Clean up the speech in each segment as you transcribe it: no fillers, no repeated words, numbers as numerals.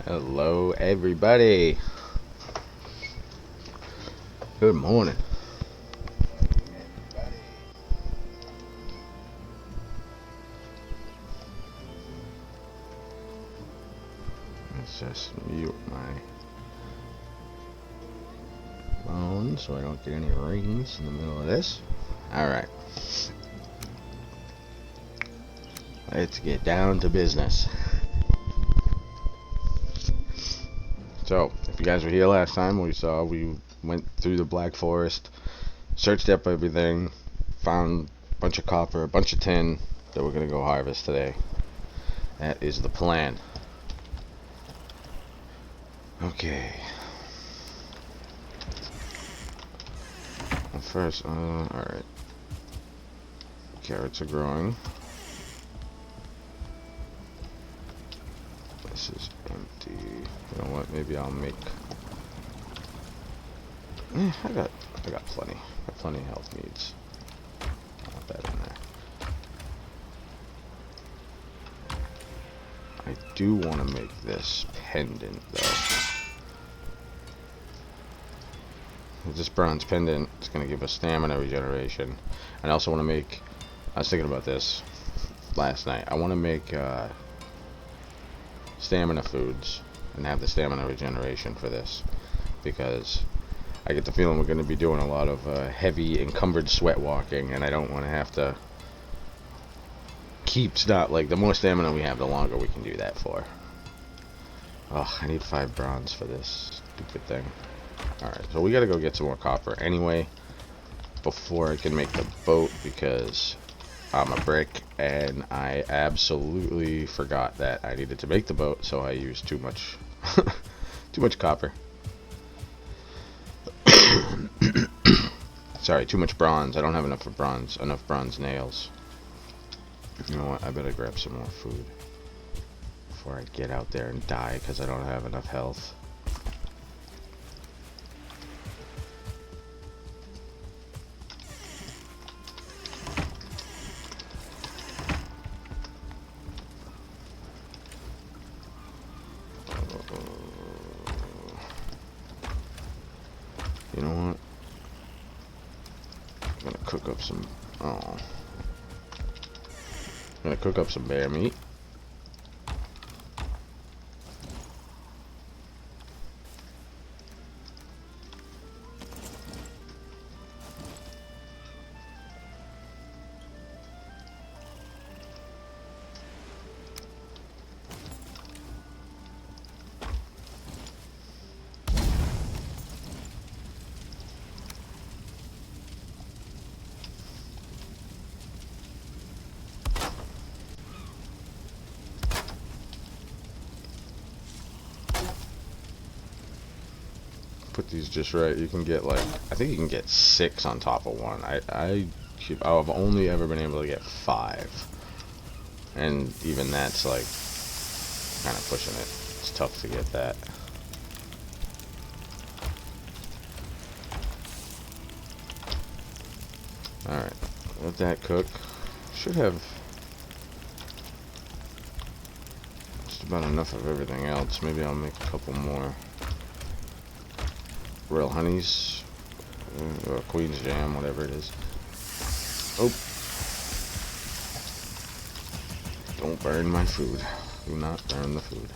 Hello, everybody. Good morning. Let's just mute my phone so I don't get any rings in the middle of this. Alright. Let's get down to business. So, if you guys were here last time, we went through the Black Forest, searched up everything, found a bunch of copper, a bunch of tin that we're going to go harvest today. That is the plan. Okay. Well, first, alright. Carrots are growing. This is empty. You know what? Maybe I'll make. I got plenty. Got plenty of health needs. I want that in there. I do want to make this pendant though. This bronze pendant is going to give us stamina regeneration. And I also want to make. I was thinking about this last night. I want to make stamina foods and have the stamina regeneration for this, because I get the feeling we're going to be doing a lot of heavy encumbered sweat walking, and I don't want to have to keep like the more stamina we have, the longer we can do that for. Oh, I need 5 bronze for this stupid thing. Alright, so we got to go get some more copper anyway before I can make the boat, because I'm a brick and I absolutely forgot that I needed to make the boat, so I used too much too much copper. Sorry, too much bronze. I don't have enough bronze nails. You know what? I better grab some more food before I get out there and die because I don't have enough health. You know what? I'm gonna cook up some. I'm gonna cook up some bear meat. Put these just right. You can get like, I think you can get 6 on top of one. I've only ever been able to get 5, and even that's like kind of pushing it. It's tough to get that. Alright, let that cook. Should have just about enough of everything else. Maybe I'll make a couple more real honeys, or queen's jam, whatever it is. Oh, don't burn my food. Do not burn the food.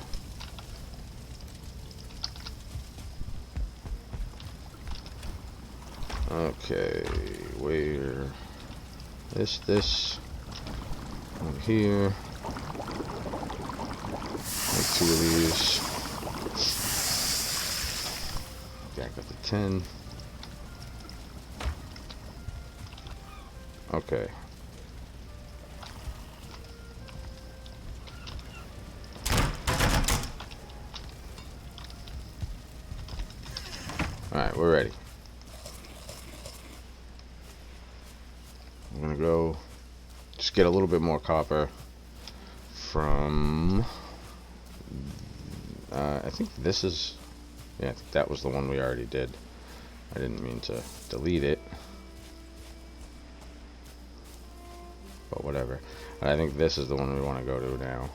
Okay, where this over here. Make 2 of these. Back up to 10. Okay. Alright, we're ready. I'm gonna go just get a little bit more copper from I think this is, yeah, I think that was the one we already did. I didn't mean to delete it, but whatever. I think this is the one we want to go to now.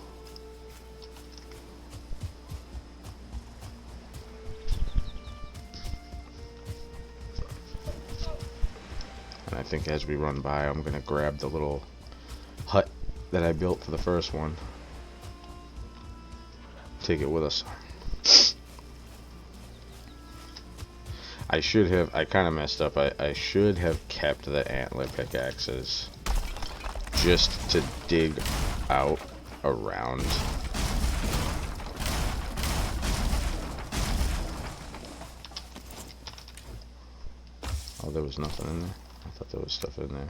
I think as we run by, I'm gonna grab the little hut that I built for the first one. Take it with us. I kind of messed up. I should have kept the antler pickaxes just to dig out around. Oh, there was nothing in there. I thought there was stuff in there.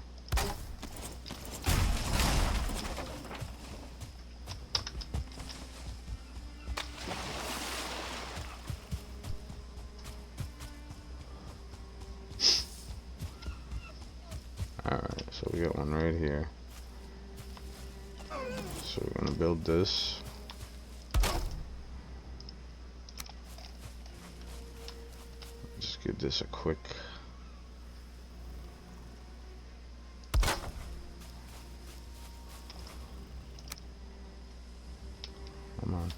Alright, so we got one right here. So we're gonna build this. Just give this a quick. Come on.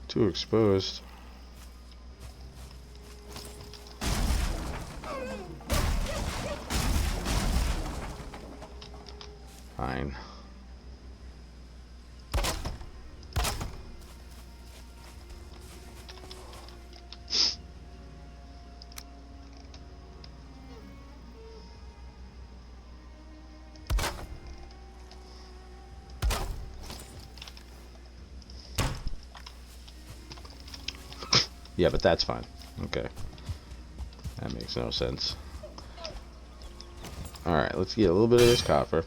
Too exposed. Fine. Yeah, but that's fine. Okay. That makes no sense. Alright, let's get a little bit of this copper.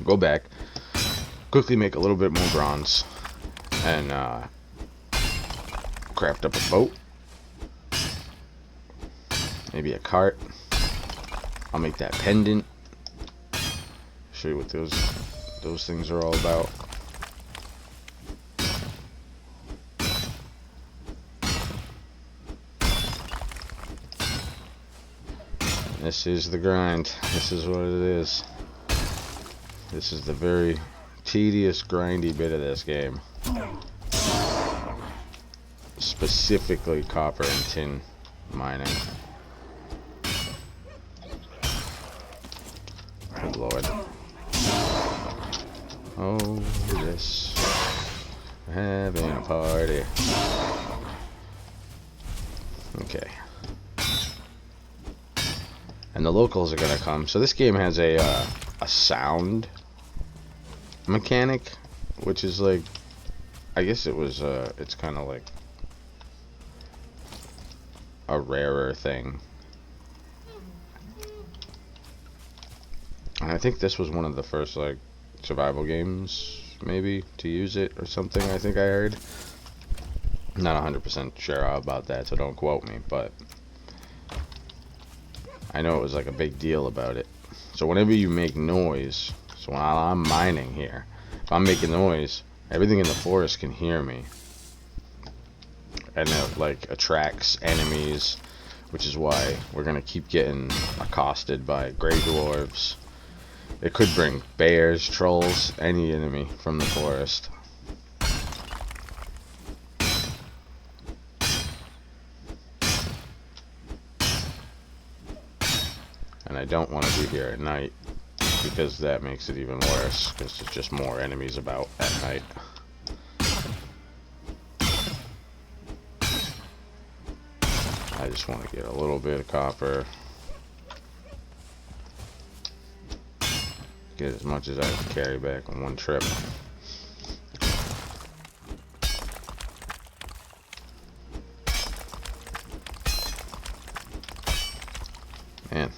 Go back. Quickly make a little bit more bronze. And, craft up a boat. Maybe a cart. I'll make that pendant. Show you what those things are all about. This is the grind. This is what it is. This is the very tedious, grindy bit of this game. Specifically copper and tin mining. Good lord. Oh, yes. We're having a party. Okay. And the locals are gonna come. So this game has a sound mechanic, which is like, I guess it's kind of like a rarer thing. And I think this was one of the first like survival games maybe to use it or something. I think I heard. Not 100% sure about that, so don't quote me, but I know it was like a big deal about it. So whenever you make noise, so while I'm mining here, if I'm making noise, everything in the forest can hear me. And it like attracts enemies, which is why we're gonna keep getting accosted by Greydwarfs. It could bring bears, trolls, any enemy from the forest. And I don't want to be here at night, because that makes it even worse, because there's just more enemies about at night. I just want to get a little bit of copper. Get as much as I can carry back on one trip. Man.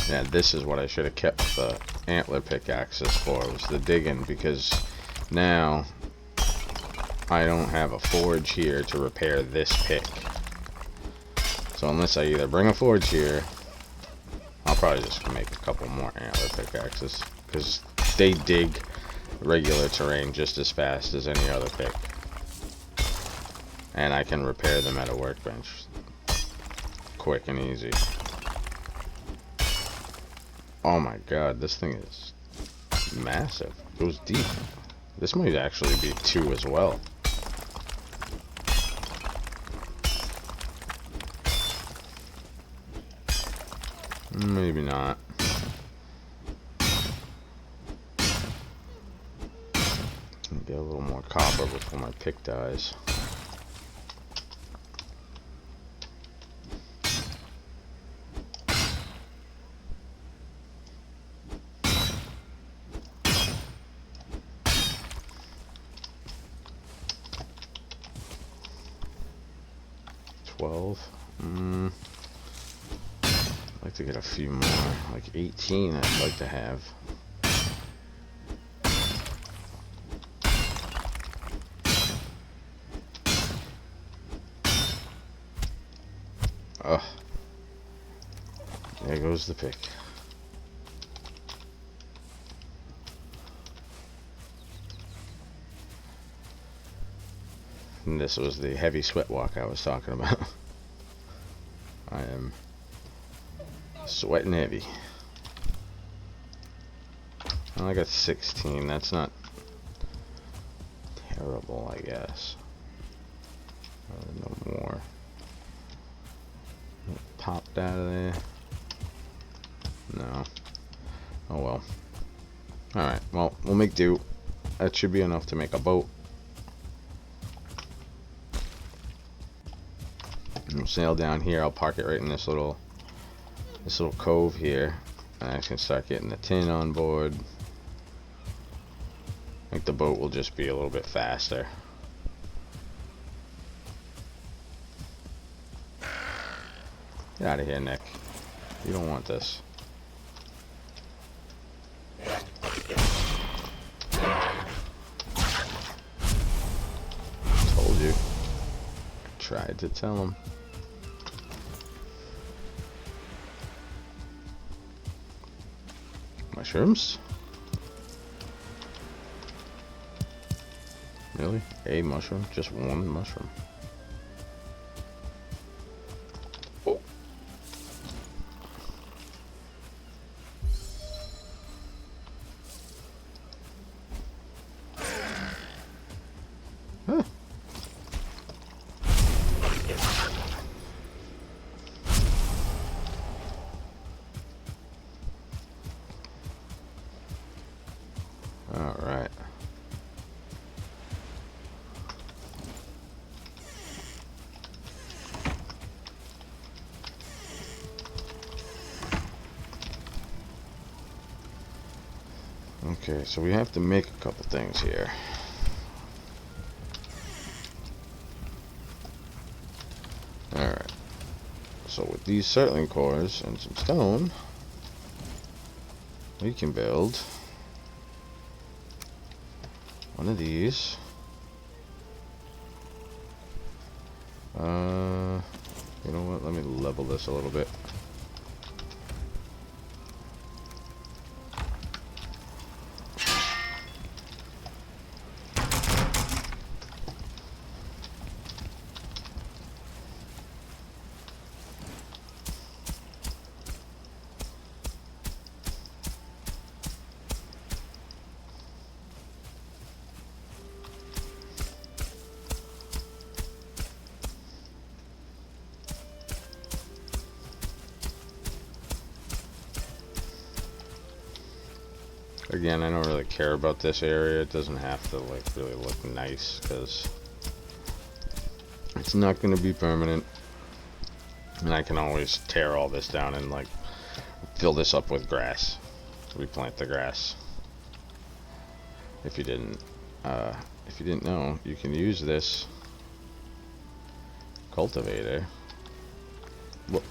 Yeah, this is what I should have kept the antler pickaxes for, was the digging, because now I don't have a forge here to repair this pick. So unless I either bring a forge here, I'll probably just make a couple more antler pickaxes, because they dig regular terrain just as fast as any other pick. And I can repair them at a workbench. Quick and easy. Oh my god, this thing is massive. It goes deep. This might actually be 2 as well. Maybe not. Get a little more copper before my pick dies. I'd like to get a few more, like 18 I'd like to have. Ugh. There goes the pick. And this was the heavy sweat walk I was talking about. I am sweating heavy. Well, I got 16. That's not terrible, I guess. No more. Popped out of there. No. Oh well. Alright, well, we'll make do. That should be enough to make a boat. We'll sail down here. I'll park it right in this little cove here, and I can start getting the tin on board. I think the boat will just be a little bit faster. Get out of here, Nick. You don't want this. Told you. Tried to tell him. Mushrooms? Really? A mushroom? Just one mushroom. Oh. Huh. All right. Okay, so we have to make a couple things here. Alright. So with these settling cores and some stone, we can build one of these. You know what? Let me level this a little bit. Again, I don't really care about this area. It doesn't have to like really look nice because it's not going to be permanent. And I can always tear all this down and like fill this up with grass. Replant the grass. If you didn't know, you can use this cultivator to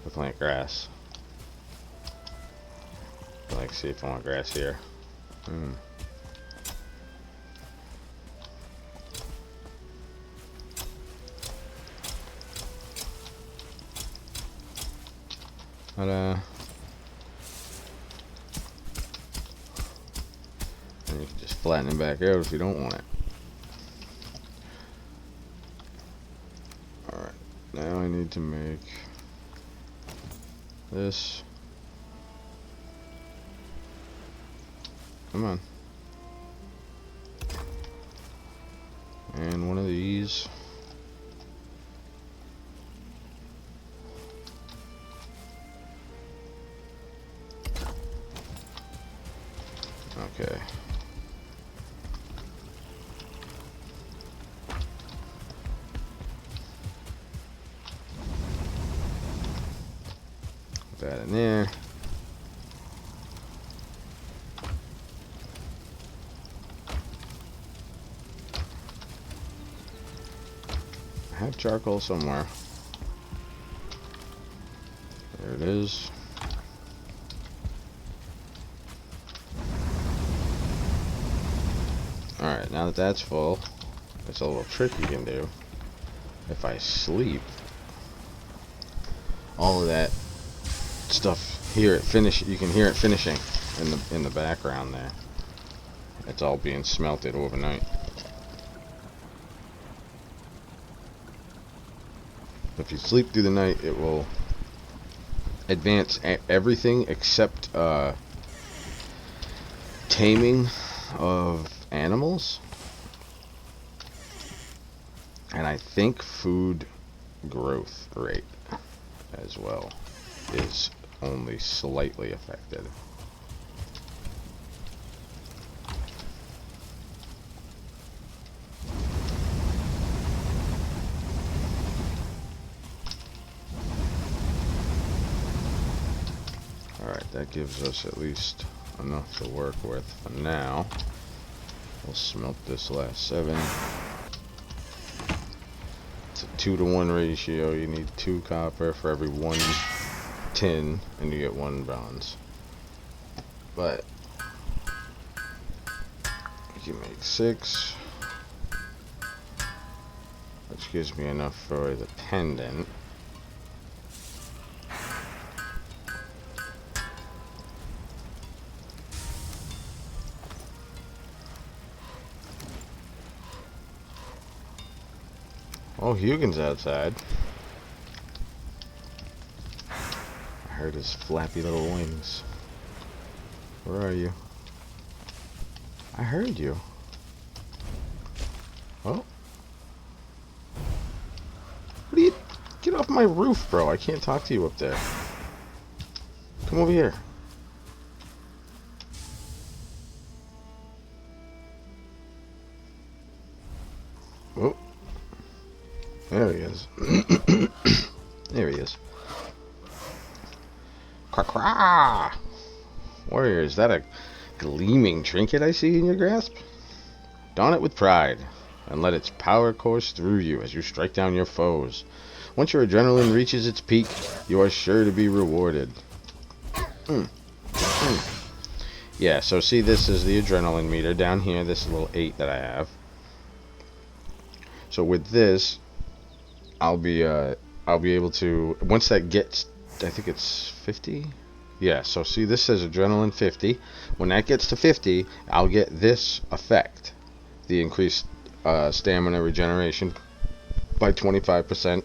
plant grass. Like, see if I want grass here. But flatten it back out if you don't want it. Alright, now I need to make this. Come on. And one of these. Okay. Put that in there. I have charcoal somewhere. There it is. Alright, now that that's full, it's a little trick you can do. If I sleep, all of that stuff here, you can hear it finishing in the background there. It's all being smelted overnight. If you sleep through the night, it will advance everything except taming of animals, and I think food growth rate as well is only slightly affected. Alright, that gives us at least enough to work with for now. We'll smelt this last 7. It's a 2-to-1 ratio. You need 2 copper for every 1 tin, and you get 1 bronze. But you can make 6, which gives me enough for the pendant. Oh, Hugin's outside. I heard his flappy little wings. Where are you? I heard you. Oh. What are you? Get off my roof, bro. I can't talk to you up there. Come over here. Oh. There he is. There he is. Cra-cra! Warrior, is that a gleaming trinket I see in your grasp? Don it with pride, and let its power course through you as you strike down your foes. Once your adrenaline reaches its peak, you are sure to be rewarded. Yeah, so see, this is the adrenaline meter down here, this little 8 that I have. So with this, I'll be able to, once that gets, I think it's 50? Yeah, so see, this says adrenaline 50. When that gets to 50, I'll get this effect. The increased stamina regeneration by 25%.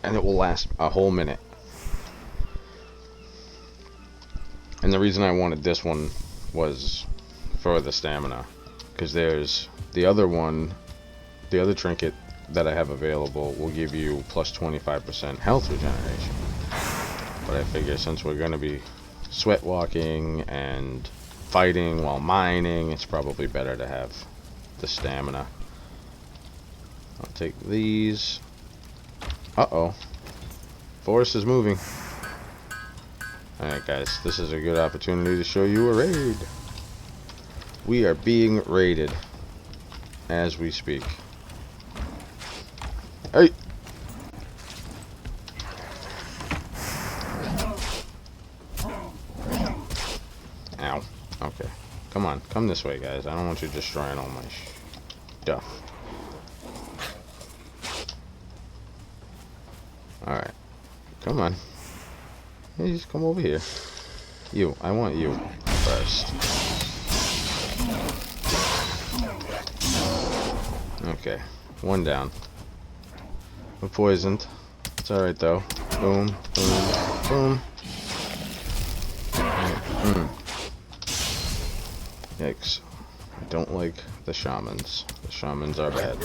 And it will last a whole minute. And the reason I wanted this one was for the stamina. Because there's the other one, the other trinket that I have available will give you plus 25% health regeneration. But I figure since we're going to be sweat walking and fighting while mining, it's probably better to have the stamina. I'll take these. Uh-oh. Forest is moving. Alright guys, this is a good opportunity to show you a raid. We are being raided as we speak. Hey! Ow. Okay. Come on. Come this way, guys. I don't want you destroying all my stuff. Alright. Come on. Hey, just come over here. You. I want you first. Okay, one down. We're poisoned. It's alright though. Boom, boom, boom. Yikes. I don't like the shamans. The shamans are bad.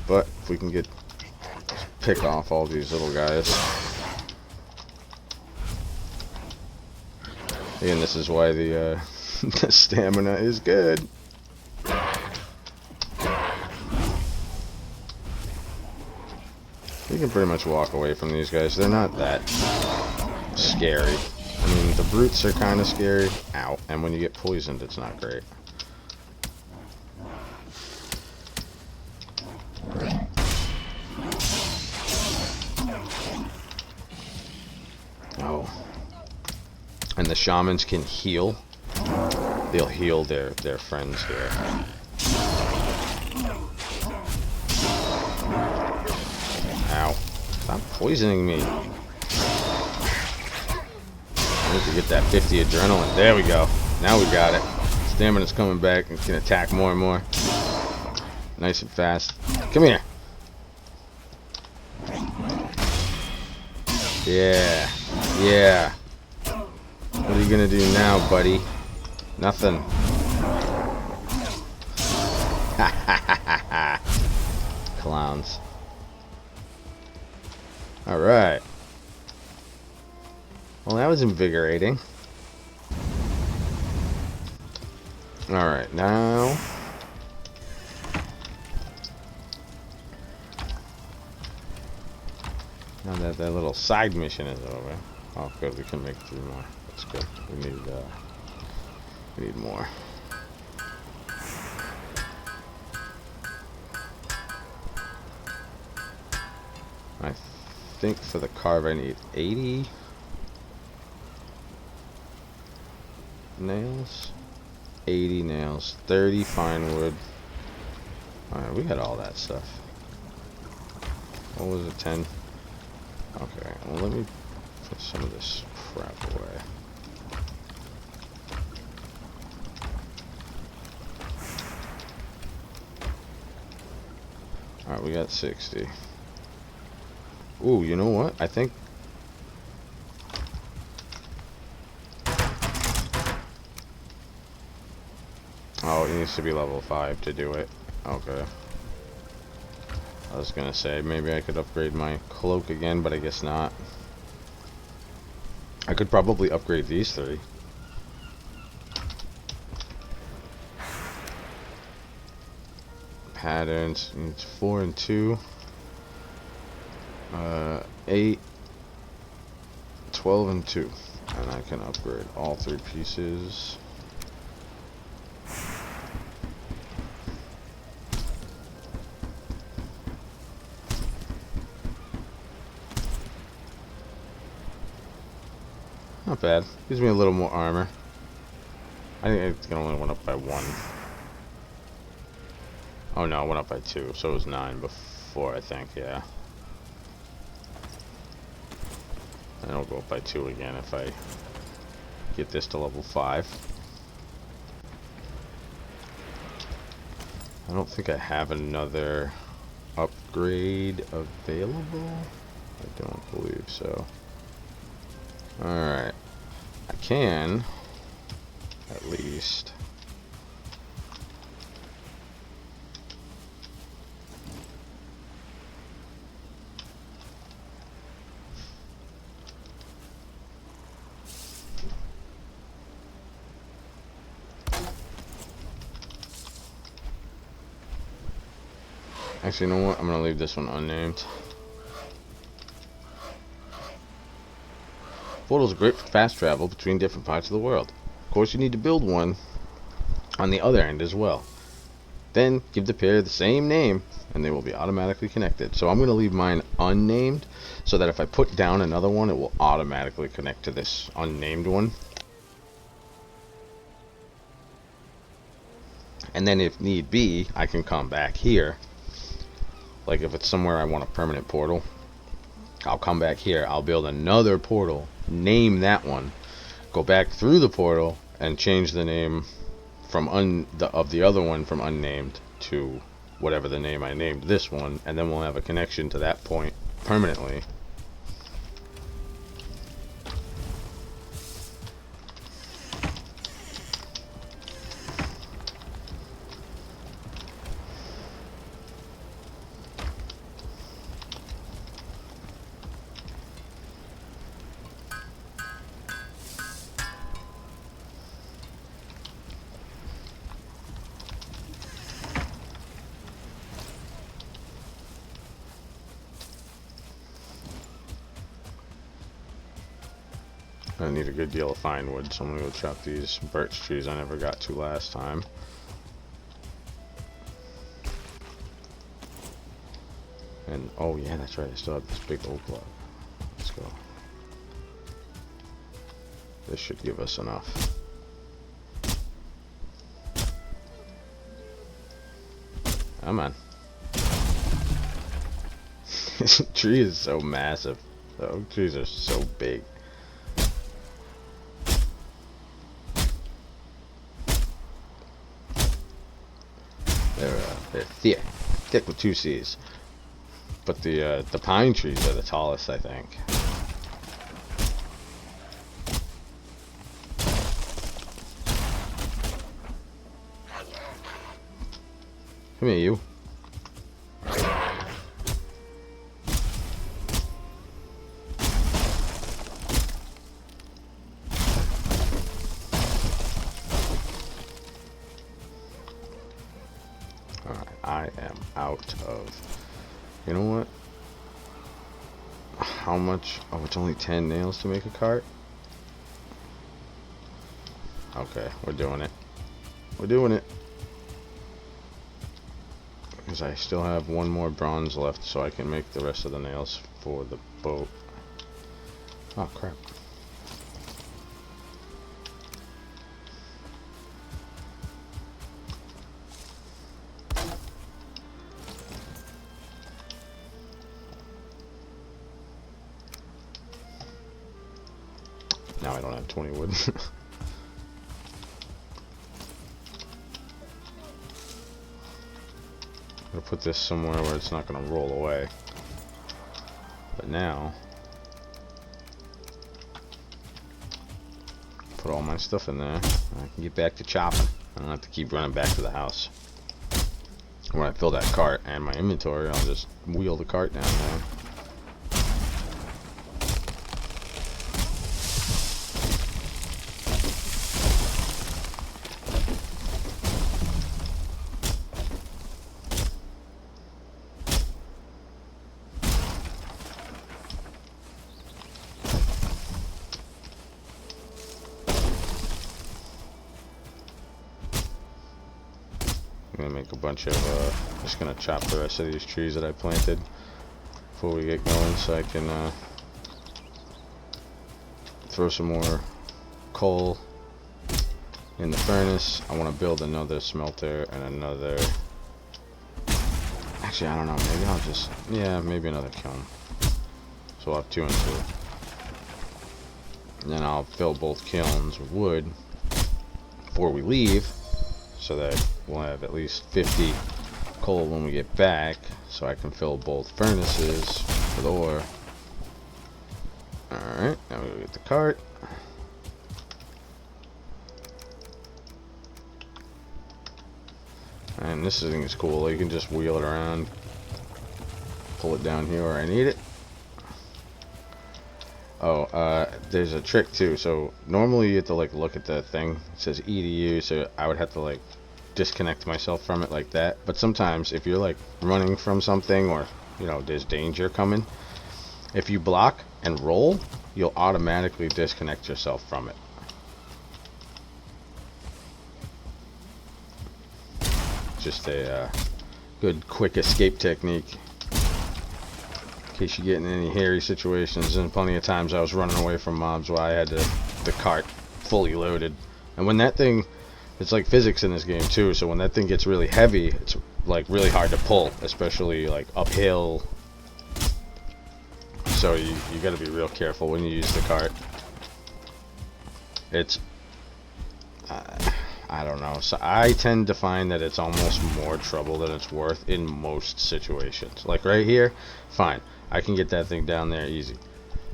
But if we can pick off all these little guys. Again, this is why the the stamina is good. You can pretty much walk away from these guys. They're not that scary. I mean, the brutes are kind of scary. Ow. And when you get poisoned, it's not great. Oh. And the shamans can heal. They'll heal their friends here. Ow. Stop poisoning me. I need to get that 50 adrenaline. There we go. Now we got it. Stamina's coming back. It's going to attack more and more. Nice and fast. Come here. Yeah. Yeah. What are you going to do now, buddy? Nothing. Clowns. Alright. Well, that was invigorating. Alright, now... Now that that little side mission is over. Oh, good, we can make 3 more. That's good. We need more. I think for the carve I need 80 nails. 80 nails. 30 fine wood. Alright, we got all that stuff. What was it, 10? Okay, well let me put some of this crap away. Alright, we got 60. Ooh, you know what? I think... Oh, it needs to be level 5 to do it. Okay. I was gonna say, maybe I could upgrade my cloak again, but I guess not. I could probably upgrade these 3. Patterns, it's 4 and 2. 8, 12 and 2. And I can upgrade all 3 pieces. Not bad. Gives me a little more armor. I think it's only went up by 1. Oh no, it went up by 2, so it was 9 before, I think, yeah. And it'll go up by 2 again if I get this to level 5. I don't think I have another upgrade available. I don't believe so. Alright. I can, at least. Actually, you know what? I'm gonna leave this one unnamed. Portals are great for fast travel between different parts of the world. Of course, you need to build one on the other end as well. Then, give the pair the same name, and they will be automatically connected. So I'm going to leave mine unnamed, so that if I put down another one, it will automatically connect to this unnamed one. And then if need be, I can come back here. Like if it's somewhere I want a permanent portal, I'll come back here, I'll build another portal, name that one, go back through the portal, and change the name from of the other one from unnamed to whatever the name I named this one, and then we'll have a connection to that point permanently. I need a good deal of fine wood, so I'm gonna go chop these birch trees I never got to last time. And oh yeah, that's right, I still have this big oak log. Let's go. This should give us enough. Come on. This tree is so massive. The oak trees are so big. They're thick with two C's. But the pine trees are the tallest, I think. Come here, you. I am out of... You know what? How much? Oh, it's only 10 nails to make a cart? Okay, we're doing it. We're doing it. Because I still have one more bronze left, so I can make the rest of the nails for the boat. Oh, crap. Now I don't have 20 wood. I'm gonna put this somewhere where it's not gonna roll away. But now, put all my stuff in there. I can get back to chopping. I don't have to keep running back to the house. When I fill that cart and my inventory, I'll just wheel the cart down there. I'm gonna make a bunch of, just gonna chop the rest of these trees that I planted before we get going, so I can throw some more coal in the furnace. I want to build another smelter and another, actually I don't know, maybe I'll just, yeah, maybe another kiln. So I'll have 2 and 2. And then I'll fill both kilns with wood before we leave, so that we'll have at least 50 coal when we get back, so I can fill both furnaces with ore. Alright, now we go get the cart. And this thing is cool, you can just wheel it around, pull it down here where I need it. Oh, there's a trick too. So normally you have to like look at the thing. It says EDU, so I would have to like disconnect myself from it like that. But sometimes if you're like running from something, or you know there's danger coming, if you block and roll, you'll automatically disconnect yourself from it. Just a good quick escape technique. In case you get in any hairy situations, and plenty of times I was running away from mobs while I had the cart fully loaded. And when that thing, it's like physics in this game too, so when that thing gets really heavy, it's like really hard to pull, especially like uphill. So you got to be real careful when you use the cart. It's I don't know. So I tend to find that it's almost more trouble than it's worth in most situations. Like right here, fine. I can get that thing down there easy.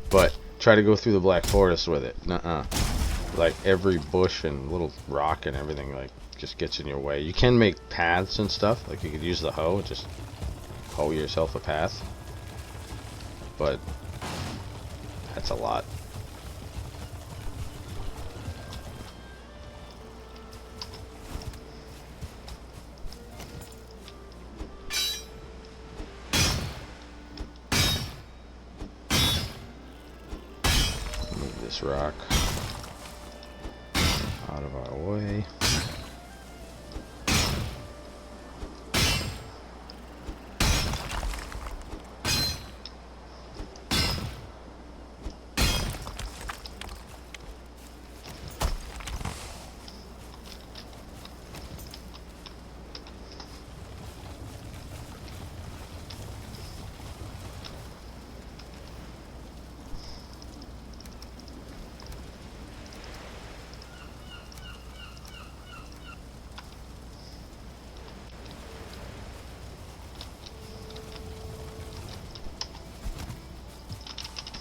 But try to go through the Black Forest with it. Nuh-uh. Like every bush and little rock and everything like just gets in your way. You can make paths and stuff. Like you could use the hoe, just hoe yourself a path. But that's a lot. Move this rock out of our way.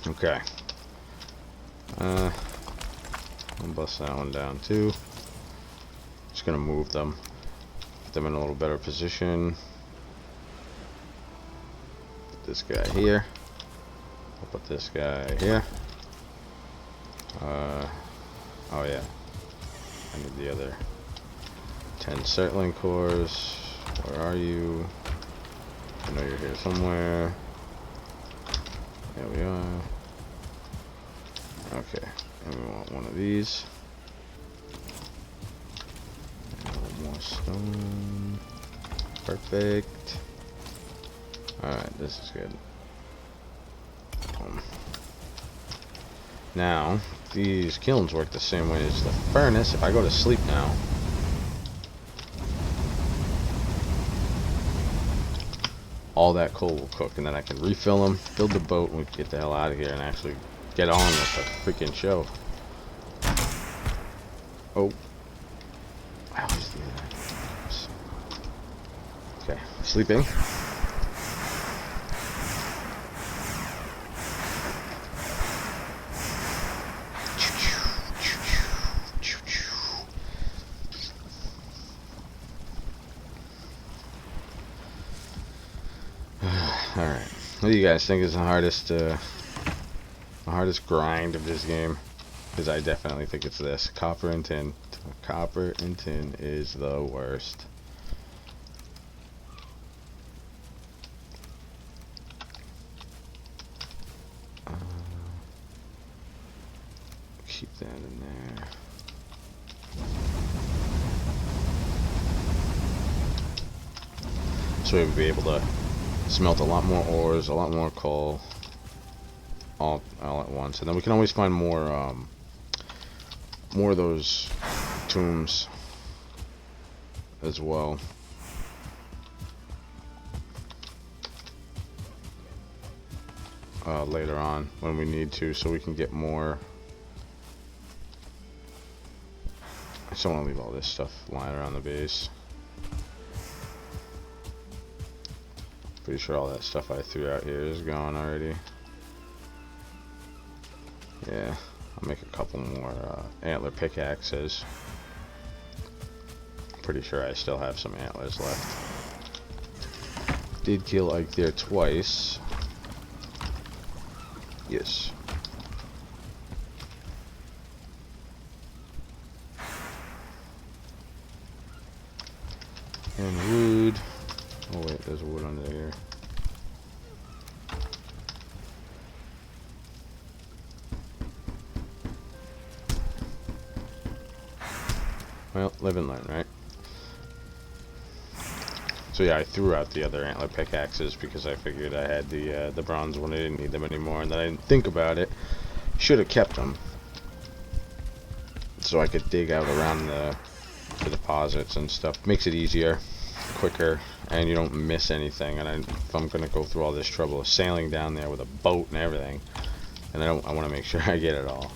Okay. I'll bust that one down too. Just gonna move them. Put them in a little better position. Put this guy here. I'll put this guy here. Oh yeah. I need the other 10 settling cores. Where are you? I know you're here somewhere. There we are. Okay, and we want one of these. And one more stone. Perfect. Alright, this is good. Now, these kilns work the same way as the furnace. If I go to sleep now, all that coal will cook, and then I can refill them, build the boat, and we can get the hell out of here and actually get on with the freaking show. Oh. I always do that. Okay, sleeping. Alright. What do you guys think is the hardest grind of this game? Because I definitely think it's this. Copper and tin. Copper and tin is the worst. Keep that in there. So we'll be able to smelt a lot more ores, a lot more coal, all at once, and then we can always find more of those tombs as well. Later on when we need to, so we can get more. I just don't want to leave all this stuff lying around the base. Pretty sure all that stuff I threw out here is gone already. Yeah, I'll make a couple more antler pickaxes. Pretty sure I still have some antlers left. Did kill Ike there twice. Yes. And wood. Oh wait, there's wood under here. Well, live and learn, right? So yeah, I threw out the other antler pickaxes because I figured I had the bronze one. I didn't need them anymore, and then I didn't think about it. Should have kept them, so I could dig out around the deposits and stuff. Makes it easier, quicker, and you don't miss anything. And if I'm gonna go through all this trouble of sailing down there with a boat and everything, and I want to make sure I get it all.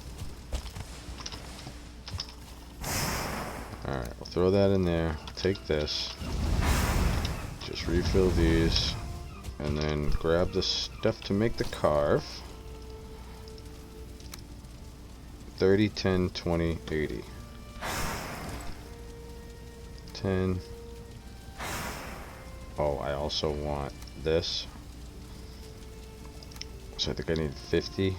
All right, we'll throw that in there. Take this. Just refill these. And then grab the stuff to make the carve. 30, 10, 20, 80. 10. Oh, I also want this. So I think I need 50.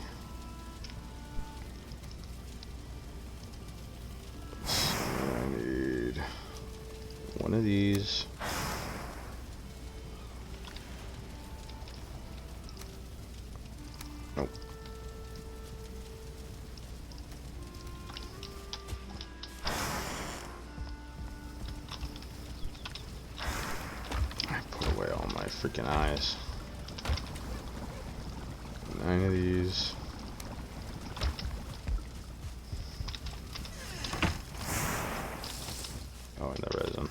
So I need one of these. Nope. I put away all my freaking eyes. 9 of these. Oh, and the resin.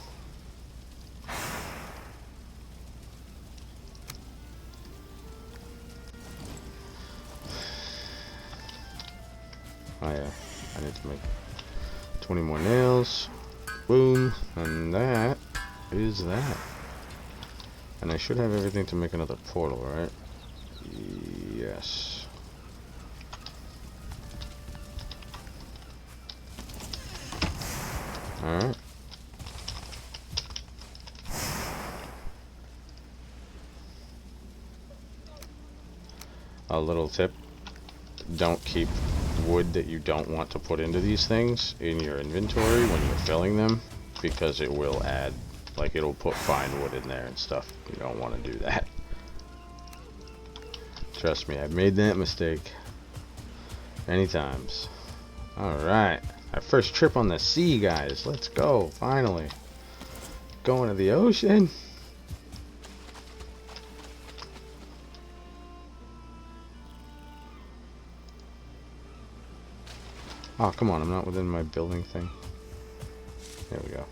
Oh yeah, I need to make 20 more nails. Boom, and that is that. And I should have everything to make another portal, right? Yes. Alright. A little tip. Don't keep wood that you don't want to put into these things in your inventory when you're filling them, because it will add, like, it'll put fine wood in there and stuff. You don't want to do that. Trust me, I've made that mistake many times. Alright, our first trip on the sea, guys. Let's go, finally. Going to the ocean. Oh, come on, I'm not within my building thing. There we go.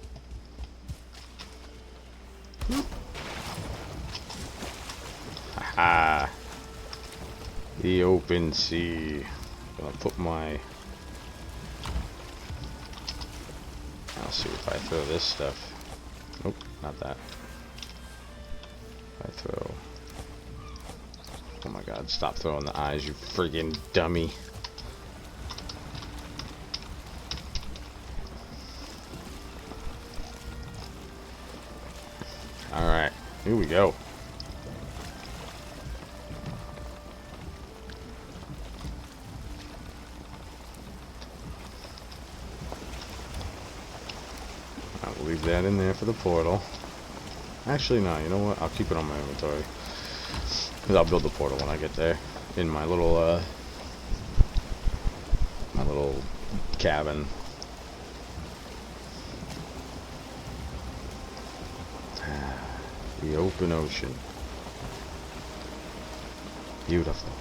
Haha! The open sea. Gonna put my... I'll see if I throw this stuff. Nope, not that. If I throw... Oh my god, stop throwing the eyes, you friggin' dummy. Alright, here we go. I'll leave that in there for the portal. Actually, no, you know what? I'll keep it on my inventory. Because I'll build the portal when I get there. In my little cabin. The open ocean. Beautiful.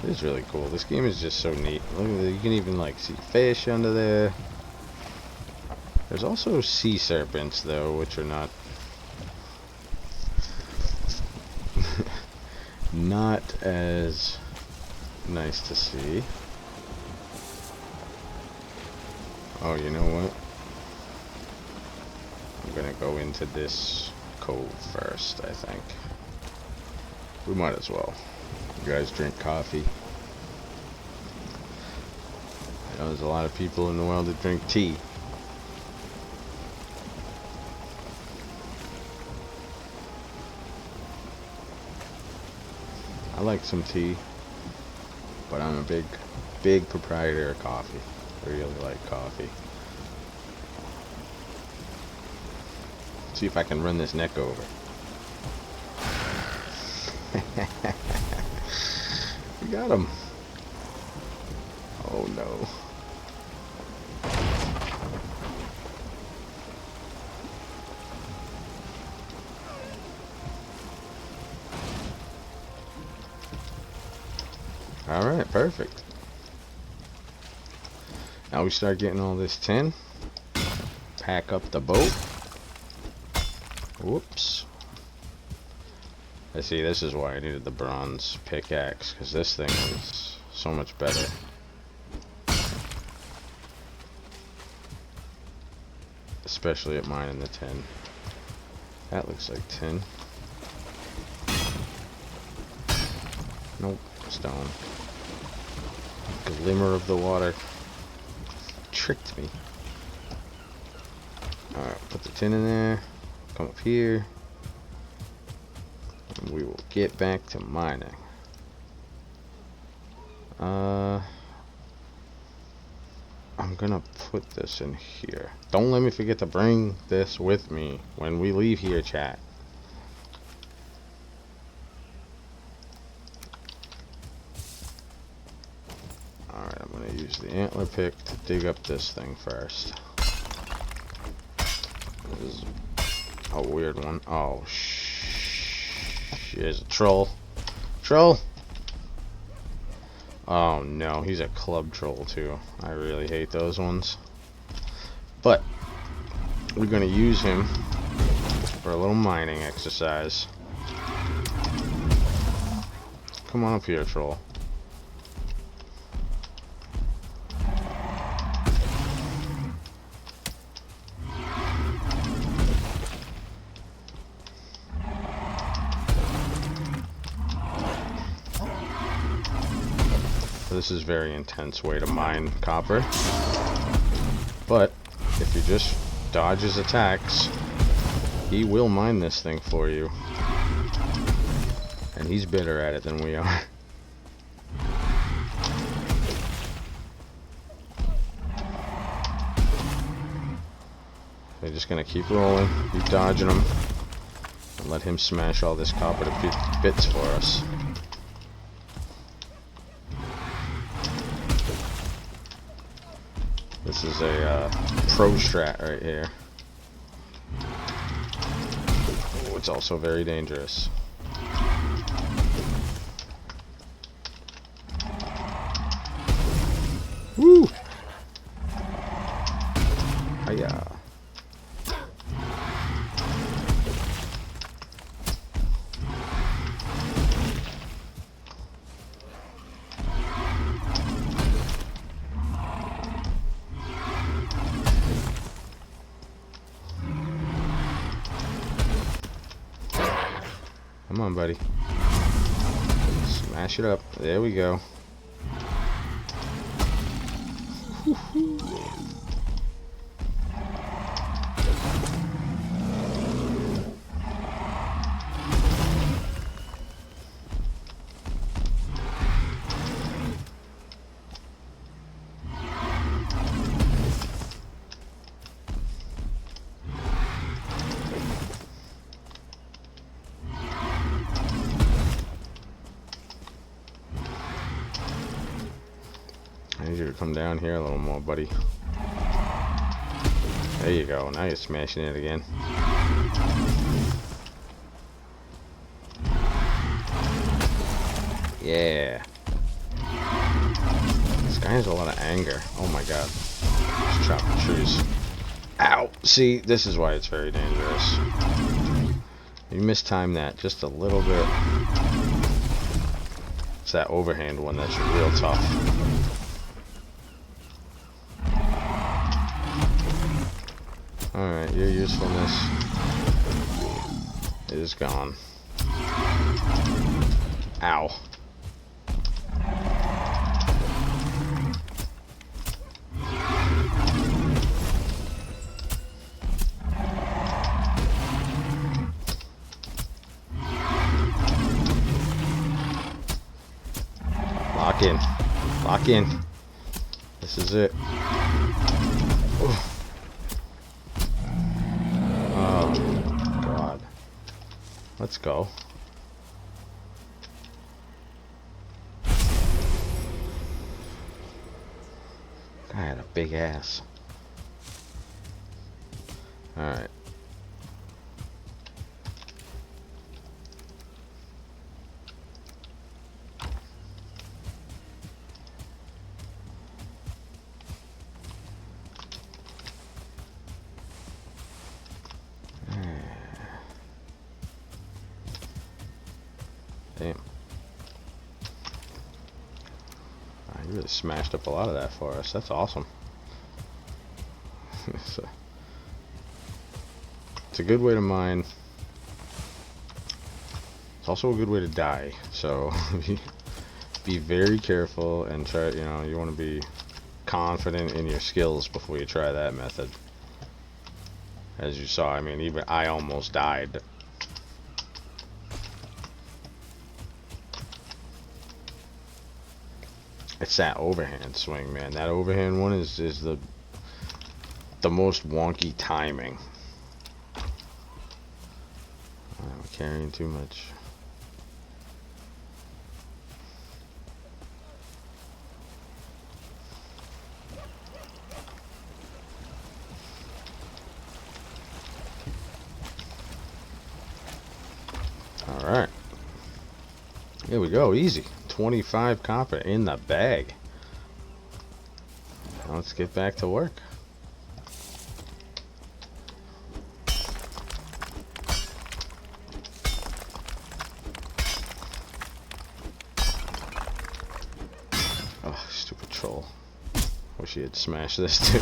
It is really cool. This game is just so neat. Look at that. You can even like see fish under there. There's also sea serpents though, which are not not as nice to see. Oh, you know what? I'm gonna go into this cove first, I think. We might as well. You guys drink coffee? I know there's a lot of people in the world that drink tea. I like some tea, but I'm a big proprietor of coffee. I really like coffee. See if I can run this neck over. We got him. Oh no. Alright, perfect. Now we start getting all this tin. Pack up the boat. Whoops. I see, this is why I needed the bronze pickaxe, because this thing is so much better. especially at mine in the tin. That looks like tin. Nope, stone. Glimmer of the water. Tricked me. Alright, put the tin in there. Come up here. And we will get back to mining. I'm gonna put this in here. Don't let me forget to bring this with me when we leave here, chat. Alright, I'm gonna use the antler pick to dig up this thing first. This is a weird one. Oh, there's a troll. Troll! Oh no, he's a club troll too. I really hate those ones. But we're gonna use him for a little mining exercise. Come on up here, troll. This is a very intense way to mine copper. But if you just dodge his attacks, he will mine this thing for you. And he's better at it than we are. We're just gonna keep rolling, keep dodging him, and let him smash all this copper to bits for us. This is a pro strat right here. Oh, it's also very dangerous. Woo! Hiya. Come on, buddy. Smash it up. There we go. I need you to come down here a little more, buddy. There you go. Now you're smashing it again. Yeah. This guy has a lot of anger. Oh my god. Just chop the trees. Ow! See, this is why it's very dangerous. You mistimed that just a little bit. It's that overhand one that's real tough. Alright, your usefulness is gone. Ow. Lock in. Lock in. This is it. Ooh. Let's go. Guy had a big ass. Alright. Damn. You really smashed up a lot of that for us. That's awesome. So, It's a good way to mine. It's also a good way to die. So be very careful and try. You know, you want to be confident in your skills before you try that method. As you saw, I mean, even I almost died. It's that overhand swing, man. That overhand one is the most wonky timing. I'm carrying too much. Alright. Here we go, easy. 25 copper in the bag. Now let's get back to work. Oh, stupid troll. Wish he had smashed this too.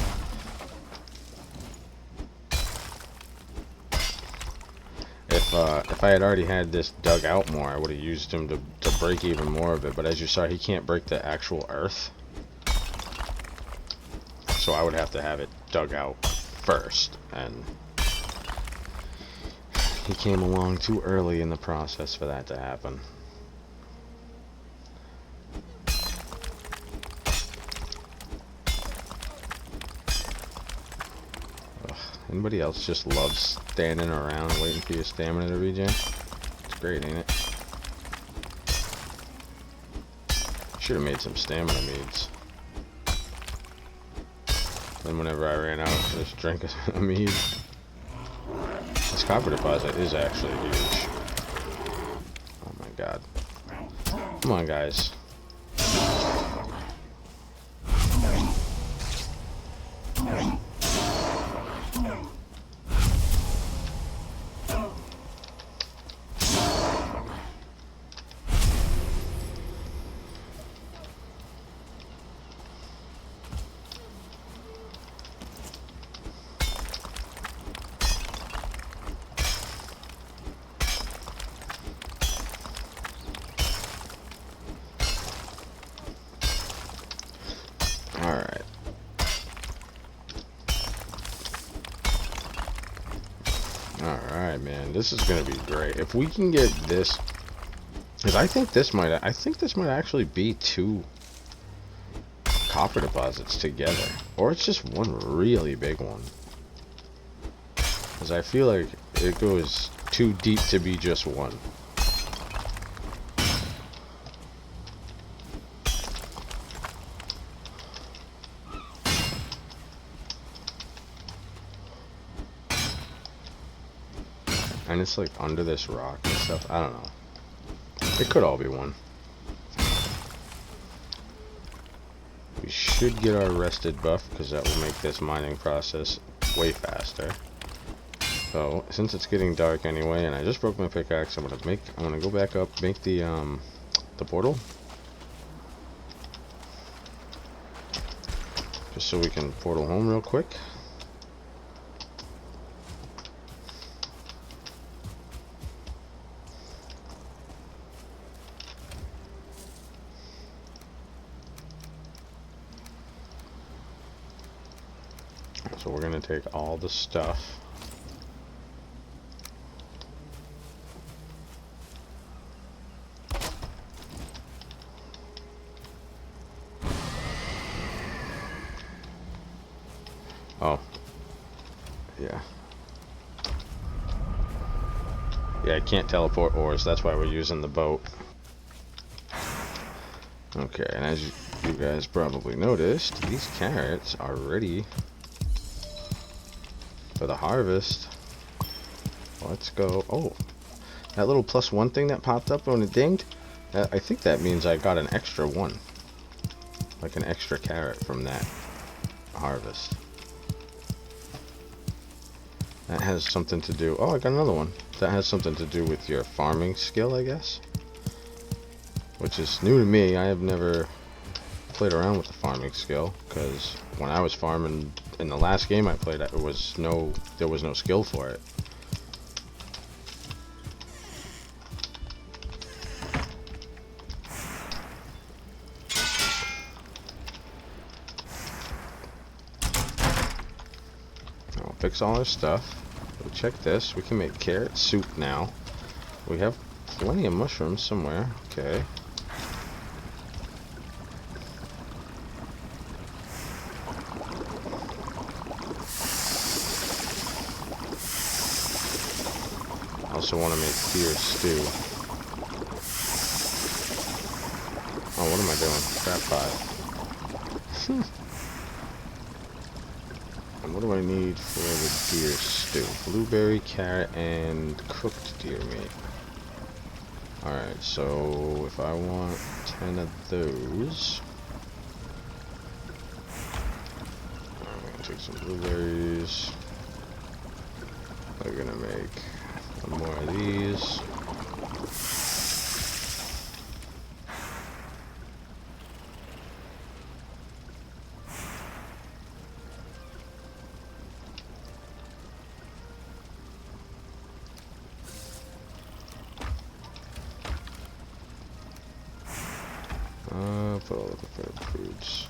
If I had already had this dug out more, I would have used him to break even more of it. But as you saw, he can't break the actual earth. So I would have to have it dug out first. And he came along too early in the process for that to happen. Anybody else just loves standing around waiting for your stamina to regen? It's great, ain't it? Should have made some stamina meads. Then whenever I ran out, just drink a mead. This copper deposit is actually huge. Oh my god. Come on, guys. Alright, man, this is gonna be great. If we can get this, because I think this might actually be 2 copper deposits together, or it's just one really big one. Because I feel like it goes too deep to be just one. And it's like under this rock and stuff. I don't know. It could all be one. We should get our rested buff because that will make this mining process way faster. So since it's getting dark anyway, and I just broke my pickaxe, I'm gonna go back up, make the portal, just so we can portal home real quick. So we're gonna take all the stuff. Oh. Yeah. Yeah, I can't teleport ores, that's why we're using the boat. Okay, and as you guys probably noticed, these carrots are ready for the harvest. Let's go. Oh, that little +1 thing that popped up when it dinged, I think that means I got an extra one, like an extra carrot from that harvest. That has something to do, oh, I got another one. That has something to do with your farming skill, I guess, which is new to me. I have never played around with the farming skill, because when I was farming in the last game I played, there was no skill for it. fix all our stuff. We check this. We can make carrot soup now. We have plenty of mushrooms somewhere. Okay. I also want to make deer stew. Oh, what am I doing? Crab pie. And what do I need for the deer stew? Blueberry, carrot, and cooked deer meat. Alright, so if I want 10 of those, I'm going to take some blueberries. I'm going to make one more of these. Put all the prepared foods.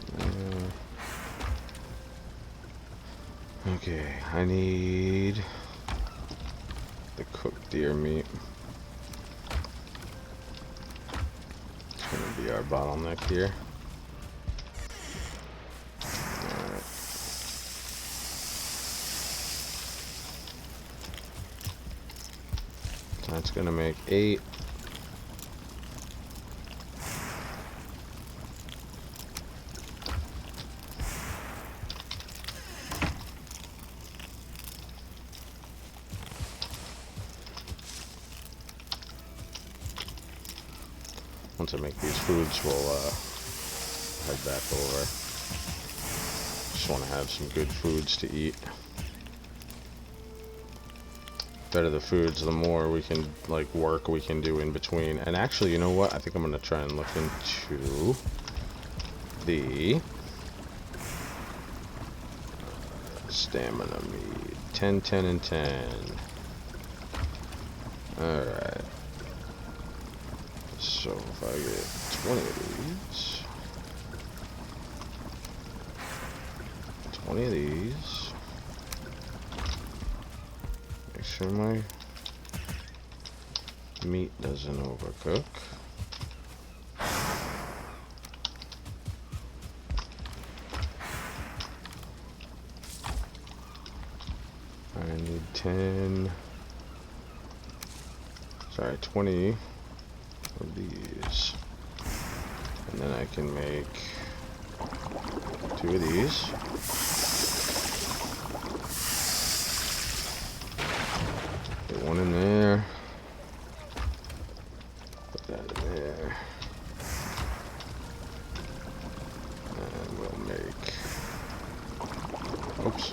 Okay, I need the cooked deer meat. It's gonna be our bottleneck here. Alright. That's gonna make 8. Once I make these foods, we'll head back over. Just want to have some good foods to eat. The better the foods, the more we can, like, work we can do in between. And actually, you know what? I think I'm going to try and look into the stamina meat. 10, 10, and 10. Alright. So if I get 20 of these, 20 of these, make sure my meat doesn't overcook. I need 10, sorry, 20 of these, and then I can make 2 of these. Put 1 in there. Put that in there. And we'll make, oops.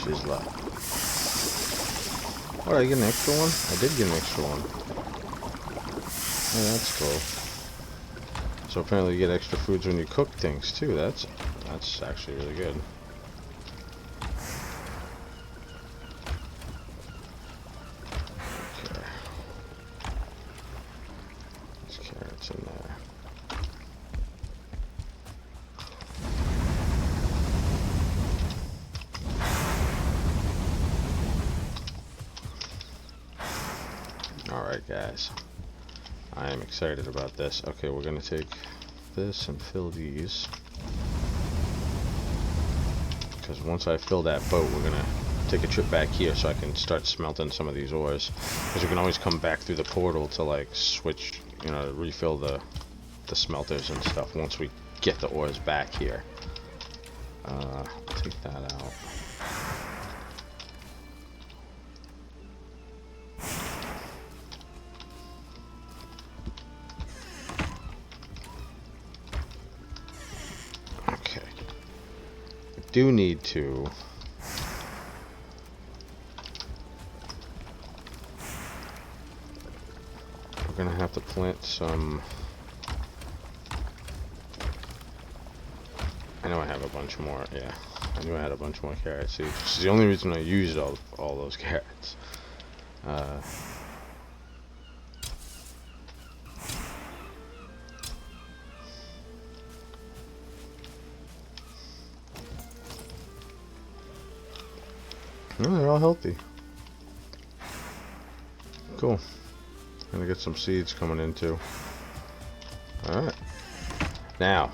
She's left. Oh, did I get an extra one? I did get an extra one. Oh, that's cool. So apparently you get extra foods when you cook things too. That's actually really good. Okay. There's carrots in there. Alright guys, I am excited about this. Okay, we're gonna take this and fill these, because once I fill that boat, we're gonna take a trip back here so I can start smelting some of these ores, because we can always come back through the portal to like switch, you know, refill the smelters and stuff once we get the ores back here. Take that out. Do need to we're gonna have to plant some. I know I have a bunch more. Yeah, I knew I had a bunch more carrot seeds, which is the only reason I used all those carrots. Oh, they're all healthy. Cool. Gonna get some seeds coming in too. Alright. Now,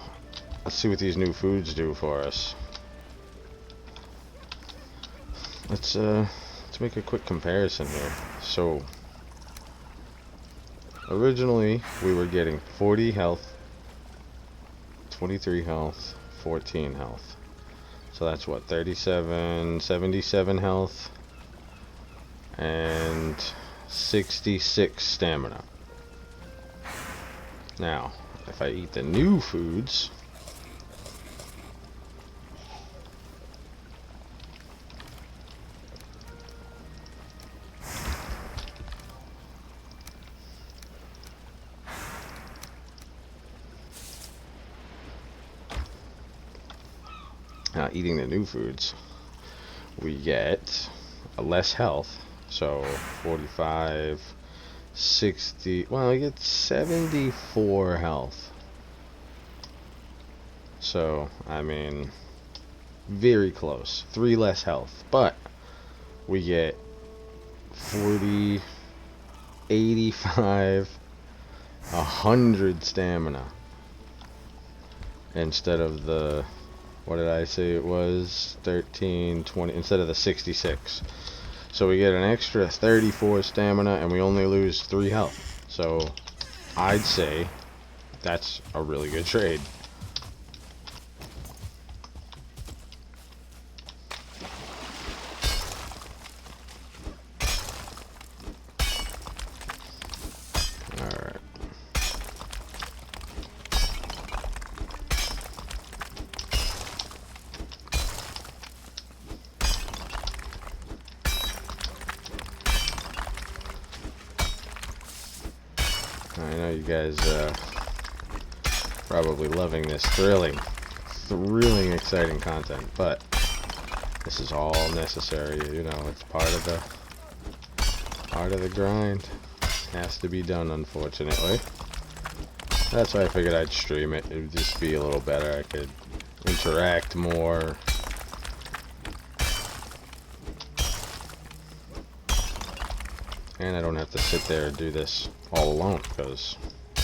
let's see what these new foods do for us. Let's make a quick comparison here. So, originally we were getting 40 health, 23 health, 14 health. So that's what, 37, 77 health, and 66 stamina. Now, if I eat the new foods, we get a less health. So 45, 60, well, I get 74 health. So, I mean, very close. 3 less health. But we get 40, 85, 100 stamina. Instead of the, what did I say it was? 13, 20, instead of the 66. So we get an extra 34 stamina and we only lose 3 health. So I'd say that's a really good trade. Alright. I know you guys probably loving this thrilling, exciting content, but this is all necessary. You know, it's part of the grind. Has to be done, unfortunately. That's why I figured I'd stream it. It would just be a little better. I could interact more. And I don't have to sit there and do this all alone, because I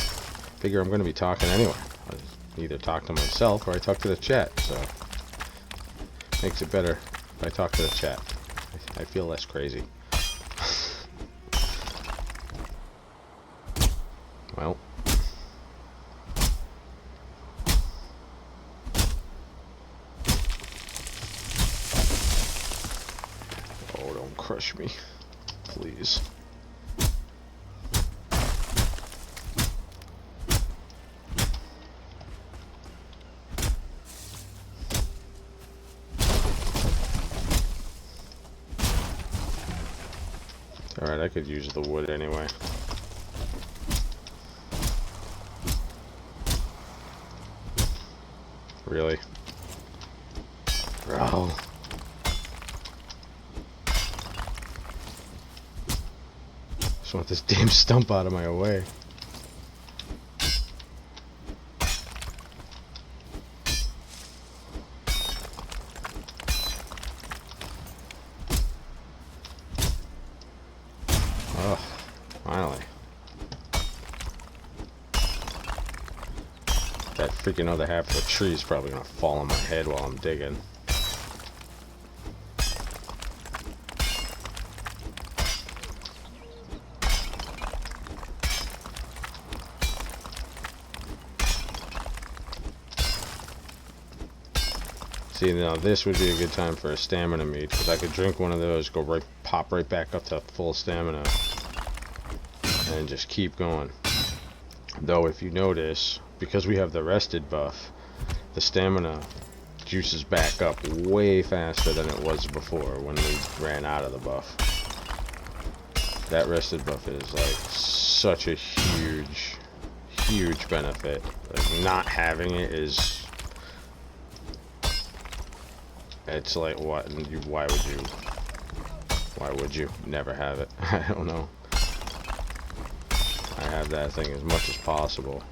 figure I'm going to be talking anyway. I either talk to myself or I talk to the chat, so makes it better if I talk to the chat. I feel less crazy. Well. Oh, don't crush me, please. Alright, I could use the wood anyway. Really? Bro. Just want this damn stump out of my way. Oh, finally. That freaking other half of the tree is probably gonna fall on my head while I'm digging. See, now this would be a good time for a stamina mead, because I could drink one of those, pop right back up to full stamina, and just keep going. Though, if you notice, because we have the rested buff, the stamina juices back up way faster than it was before when we ran out of the buff. That rested buff is like such a huge benefit. Like, not having it is... It's like, what? Why would you never have it? I don't know. I have that thing as much as possible.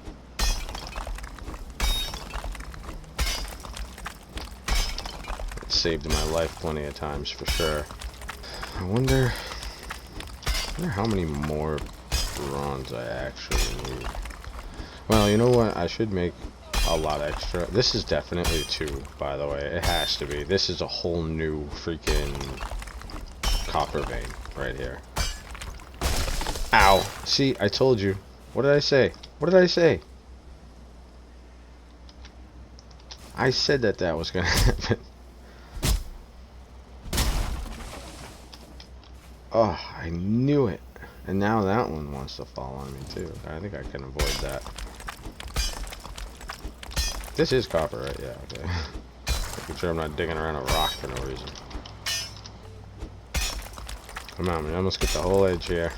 It saved my life plenty of times, for sure. I wonder how many more bronze I actually need. Well, you know what? I should make a lot extra. This is definitely 2, by the way. It has to be. This is a whole new freaking copper vein right here. Ow! See, I told you. What did I say? What did I say? I said that was gonna happen. Oh, I knew it. And now that one wants to fall on me too. I think I can avoid that. This is copper, right? Yeah, okay. Making sure I'm not digging around a rock for no reason. Come on, we almost get the whole edge here.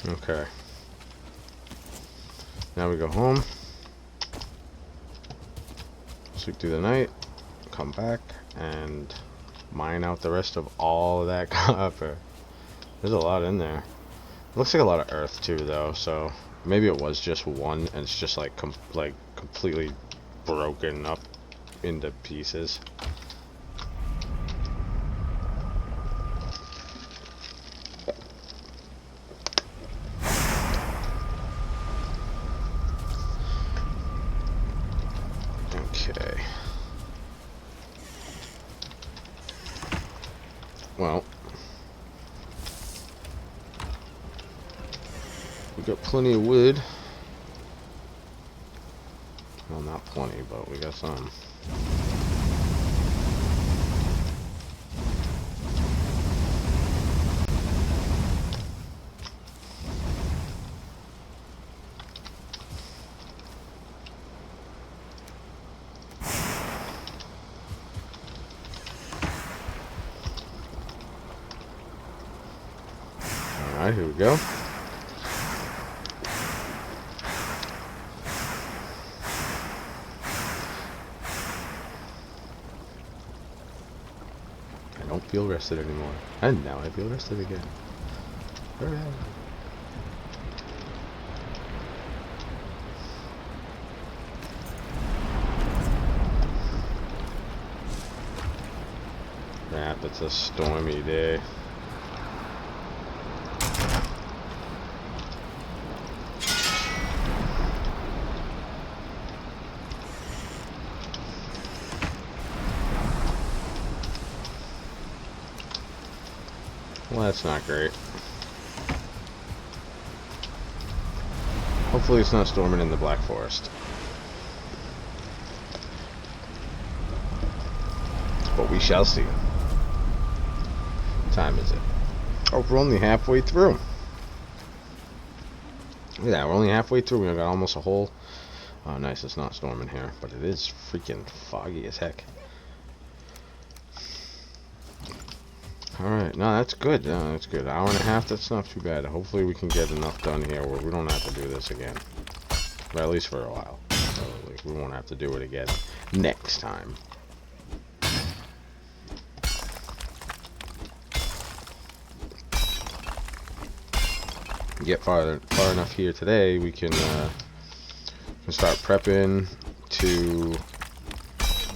Okay. Now we go home. Sleep through the night. Come back and mine out the rest of all of that copper. There's a lot in there. Looks like a lot of earth too, though. So maybe it was just one, and it's just like completely broken up into pieces. Okay. Well, we got plenty of wood. Well, not plenty, but we got some. Alright, here we go. I don't feel rested anymore. And now I feel rested again. Hooray. Crap, it's a stormy day. Well, that's not great. Hopefully it's not storming in the Black Forest. But we shall see. What time is it? Oh, we're only halfway through. Look at that, we're only halfway through. We got almost a whole... Oh, nice, it's not storming here. But it is freaking foggy as heck. Alright, no, that's good. No, that's good. Hour and a half, that's not too bad. Hopefully we can get enough done here where we don't have to do this again. Or at least for a while. So, like, we won't have to do it again next time. Get far enough here today, we can start prepping to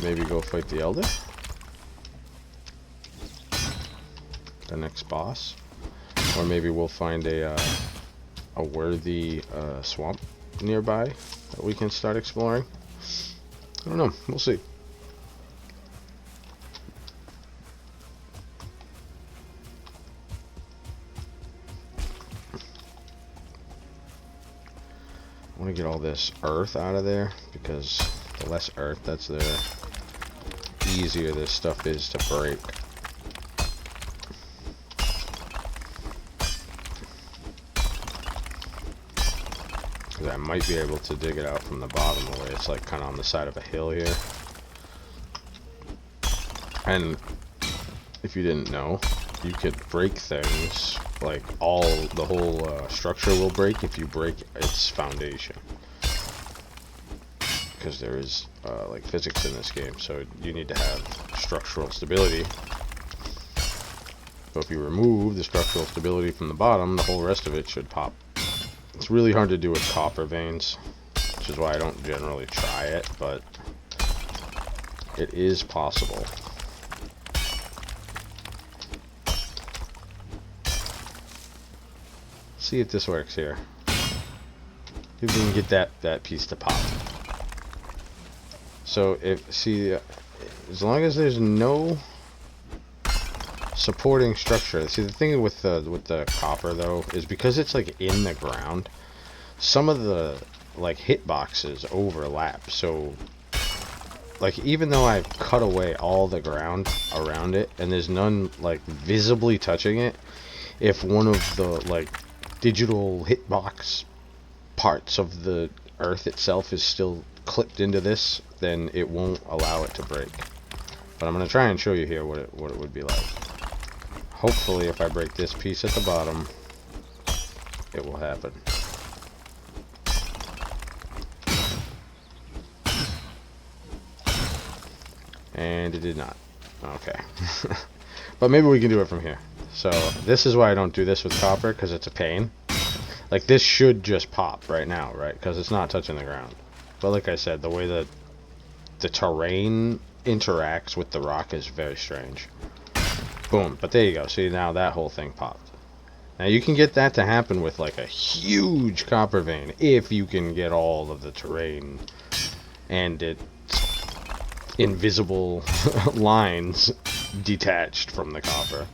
maybe go fight the Elder. The next boss, or maybe we'll find a worthy swamp nearby that we can start exploring. I don't know, we'll see. I want to get all this earth out of there, because the less earth that's there, the easier this stuff is to break. I might be able to dig it out from the bottom of the way. It's like kind of on the side of a hill here. And if you didn't know, you could break things, like the whole structure will break if you break its foundation. Because there is like physics in this game, so you need to have structural stability. So if you remove the structural stability from the bottom, the whole rest of it should pop. It's really hard to do with copper veins, which is why I don't generally try it, but it is possible. See if this works here. See if we can get that piece to pop. So as long as there's no supporting structure. See, the thing with the copper though is because it's like in the ground, some of the like hitboxes overlap. So like even though I've cut away all the ground around it and there's none like visibly touching it, if one of the like digital hitbox parts of the earth itself is still clipped into this, then it won't allow it to break. But I'm gonna try and show you here what it would be like. Hopefully if I break this piece at the bottom, it will happen. And it did not. Okay. But maybe we can do it from here. So this is why I don't do this with copper, because it's a pain. Like this should just pop right now, right? Because it's not touching the ground. But like I said, the way that the terrain interacts with the rock is very strange. Boom. But there you go. See, now that whole thing popped. Now you can get that to happen with like a huge copper vein if you can get all of the terrain and its invisible lines detached from the copper.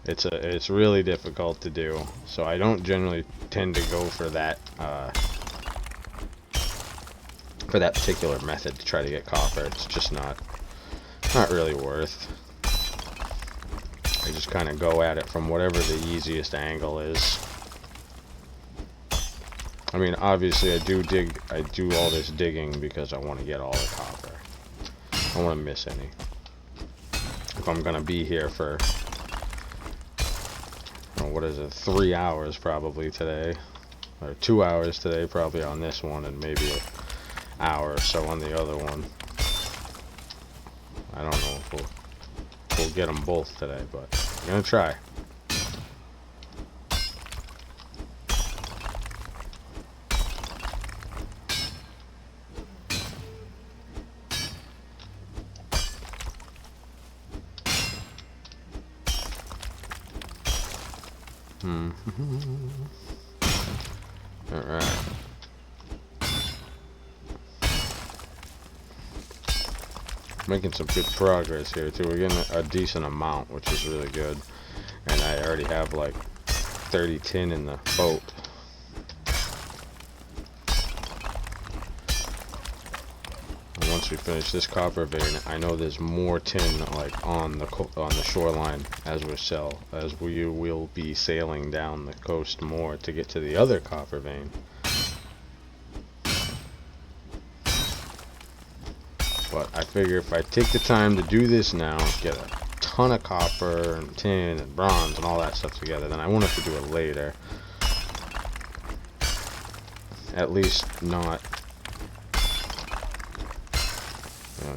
It's really difficult to do, so I don't generally tend to go for that particular method to try to get copper. It's just not really worth. I just kind of go at it from whatever the easiest angle is. I mean, obviously I do all this digging because I want to get all the copper. I don't want to miss any. If I'm gonna be here for, what is it, 3 hours probably today, or 2 hours today probably on this one, and maybe an hour or so on the other one. I don't know if we'll get them both today, but I'm gonna try. Alright. Making some good progress here too. We're getting a decent amount, which is really good. And I already have like 30 tin in the boat. And once we finish this copper vein, I know there's more tin like on the shoreline as we will be sailing down the coast more to get to the other copper vein. But I figure if I take the time to do this now, get a ton of copper and tin and bronze and all that stuff together, then I won't have to do it later. At least not,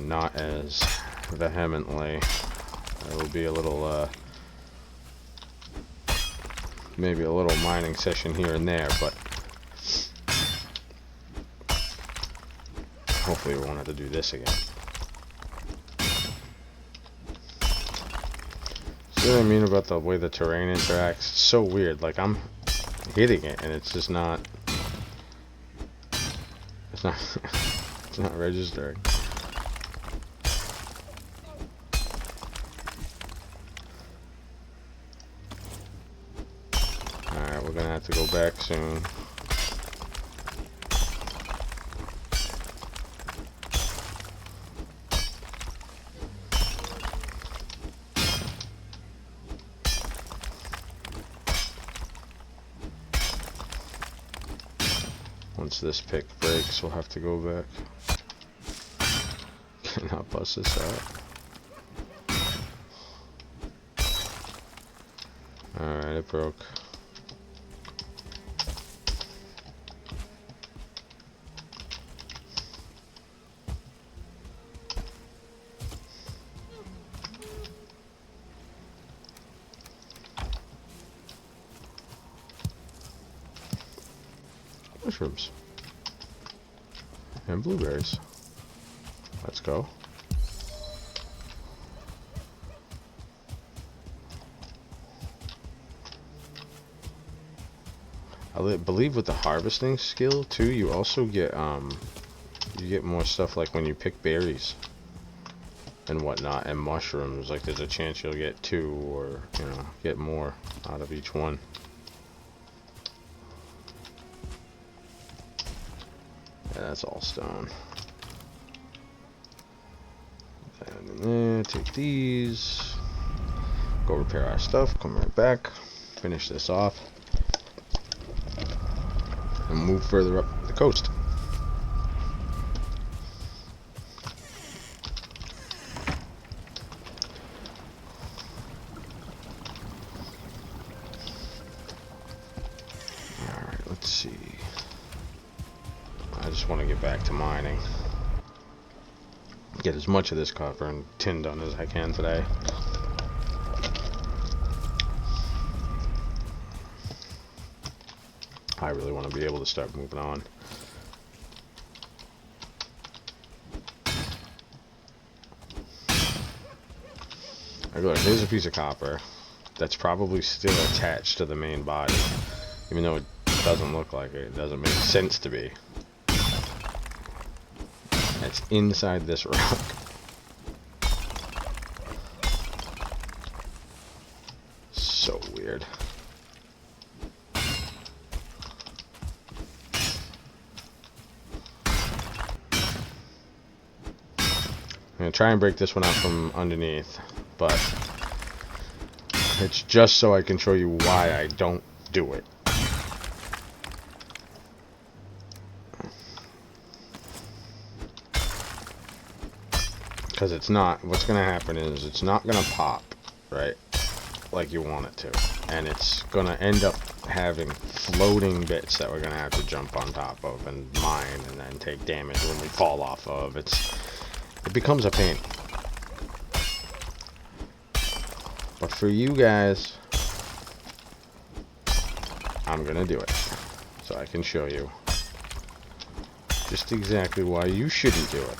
not as vehemently. It will be a little, maybe a little mining session here and there, but hopefully we won't have to do this again. See what I mean about the way the terrain interacts? It's so weird. Like I'm hitting it and it's just not. It's not registering. Alright, we're gonna have to go back soon. Once this pick breaks, we'll have to go back. Cannot bust this out. Alright, it broke. Mushrooms. And blueberries. Let's go. I believe with the harvesting skill too, you also get more stuff like when you pick berries and whatnot, and mushrooms. Like there's a chance you'll get 2 or get more out of each one. Yeah, that's all stone. And take these. Go repair our stuff. Come right back. Finish this off. And move further up the coast. Alright, let's see. I just want to get back to mining. Get as much of this copper and tin done as I can today. I really want to be able to start moving on. Look, here's a piece of copper that's probably still attached to the main body, even though it doesn't look like it. It doesn't make sense to be. It's inside this rock. So weird. I'm gonna try and break this one out from underneath, but it's just so I can show you why I don't do it. Because it's not, what's gonna happen is it's not gonna pop, right, like you want it to, and it's gonna end up having floating bits that we're gonna have to jump on top of and mine and then take damage when we fall off of. It becomes a pain. But for you guys, I'm gonna do it so I can show you just exactly why you shouldn't do it.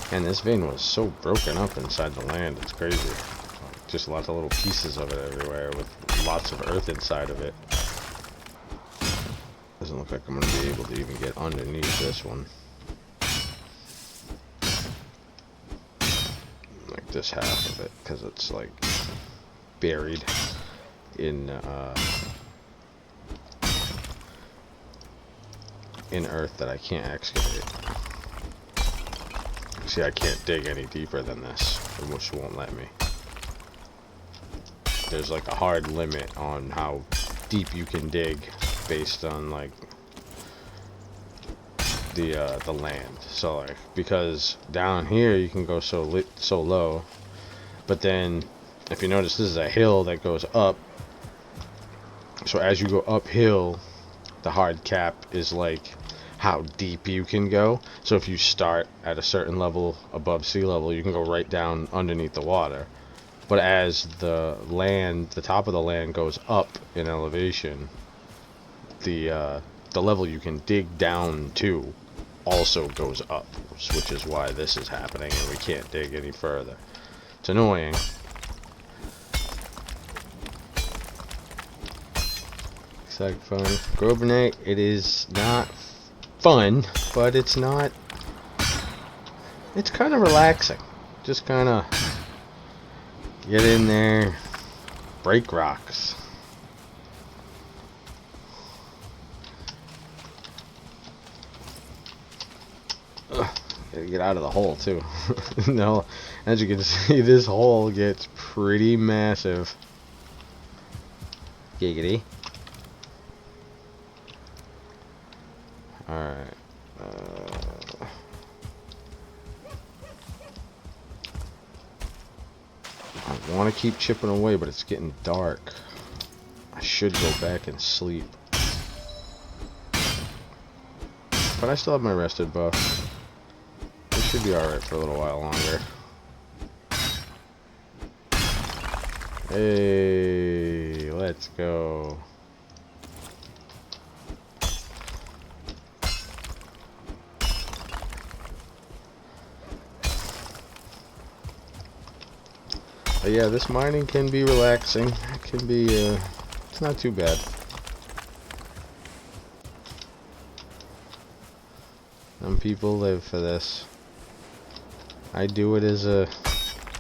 And this vein was so broken up inside the land, it's crazy. Just lots of little pieces of it everywhere with lots of earth inside of it. Doesn't look like I'm going to be able to even get underneath this one. Like this half of it, because it's like buried in earth that I can't excavate. See, I can't dig any deeper than this, which won't let me. There's like a hard limit on how deep you can dig based on like the land. So like, because down here you can go so low, but then if you notice, this is a hill that goes up. So as you go uphill, the hard cap is like how deep you can go. So if you start at a certain level above sea level, you can go right down underneath the water. But as the top of the land goes up in elevation, the level you can dig down to also goes up, which is why this is happening and we can't dig any further. It's annoying. Exciting fun. Grove Night, it is not fun, but it's not, it's kind of relaxing. Just kind of get in there, break rocks. Gotta get out of the hole too. No, as you can see, this hole gets pretty massive. Giggity. Alright. I want to keep chipping away, but it's getting dark. I should go back and sleep. But I still have my rested buff. We should be alright for a little while longer. Hey, let's go. But yeah, this mining can be relaxing. It can be, it's not too bad. Some people live for this. I do it as a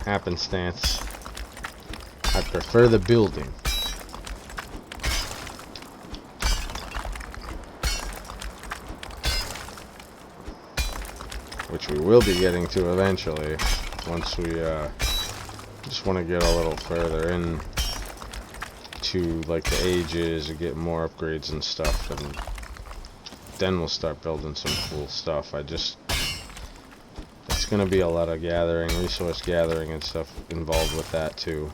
happenstance. I prefer the building. Which we will be getting to eventually. Once we, just want to get a little further in to like the ages and get more upgrades and stuff, and then we'll start building some cool stuff. It's gonna be a lot of gathering, resource gathering and stuff involved with that too.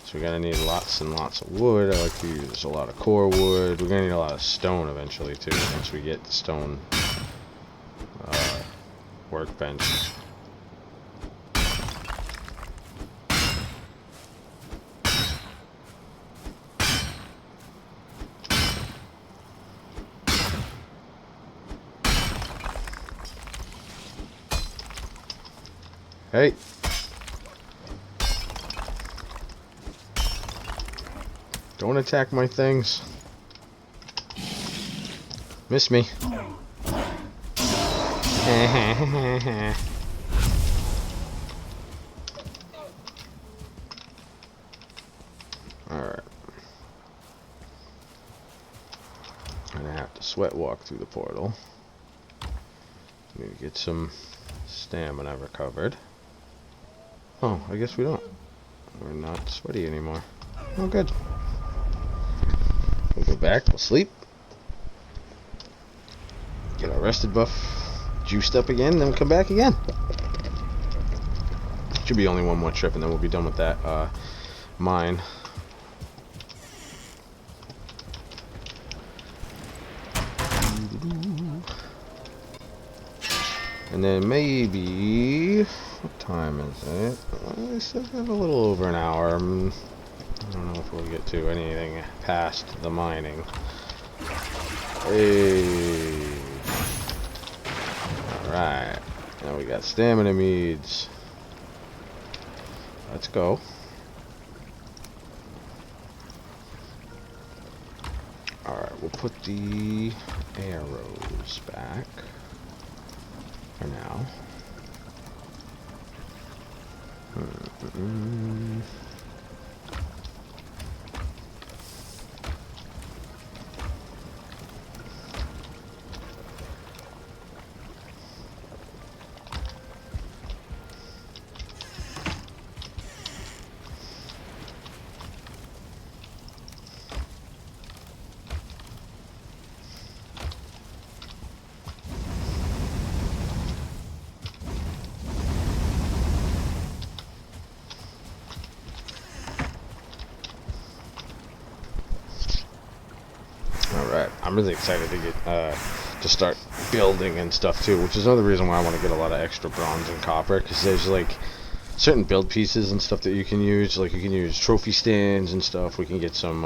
So we're gonna need lots and lots of wood. I like to use a lot of core wood. We're gonna need a lot of stone eventually too, once we get the stone workbench. Hey! Don't attack my things. Miss me. Alright. I'm gonna have to sweat walk through the portal. Need to get some stamina recovered. Oh, I guess we don't. We're not sweaty anymore. Oh, good. We'll go back, we'll sleep. Get our rested buff juiced up again, then we'll come back again. Should be only one more trip and then we'll be done with that mine. And then maybe... What time is it? We still have a little over an hour. I don't know if we'll get to anything past the mining. Hey. Alright. Now we got stamina meads. Let's go. Alright, we'll put the arrows back for now. I'm really excited to get to start building and stuff too, which is another reason why I want to get a lot of extra bronze and copper, because there's like certain build pieces and stuff that you can use. Like you can use trophy stands and stuff. We can get some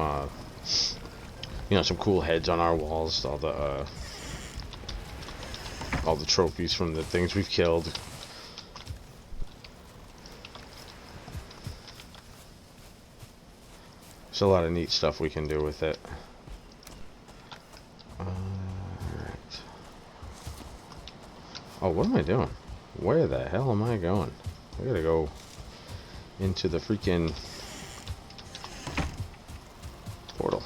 you know, some cool heads on our walls, all the trophies from the things we've killed. There's a lot of neat stuff we can do with it. Alright. Oh, what am I doing? Where the hell am I going? I gotta go into the freaking portal.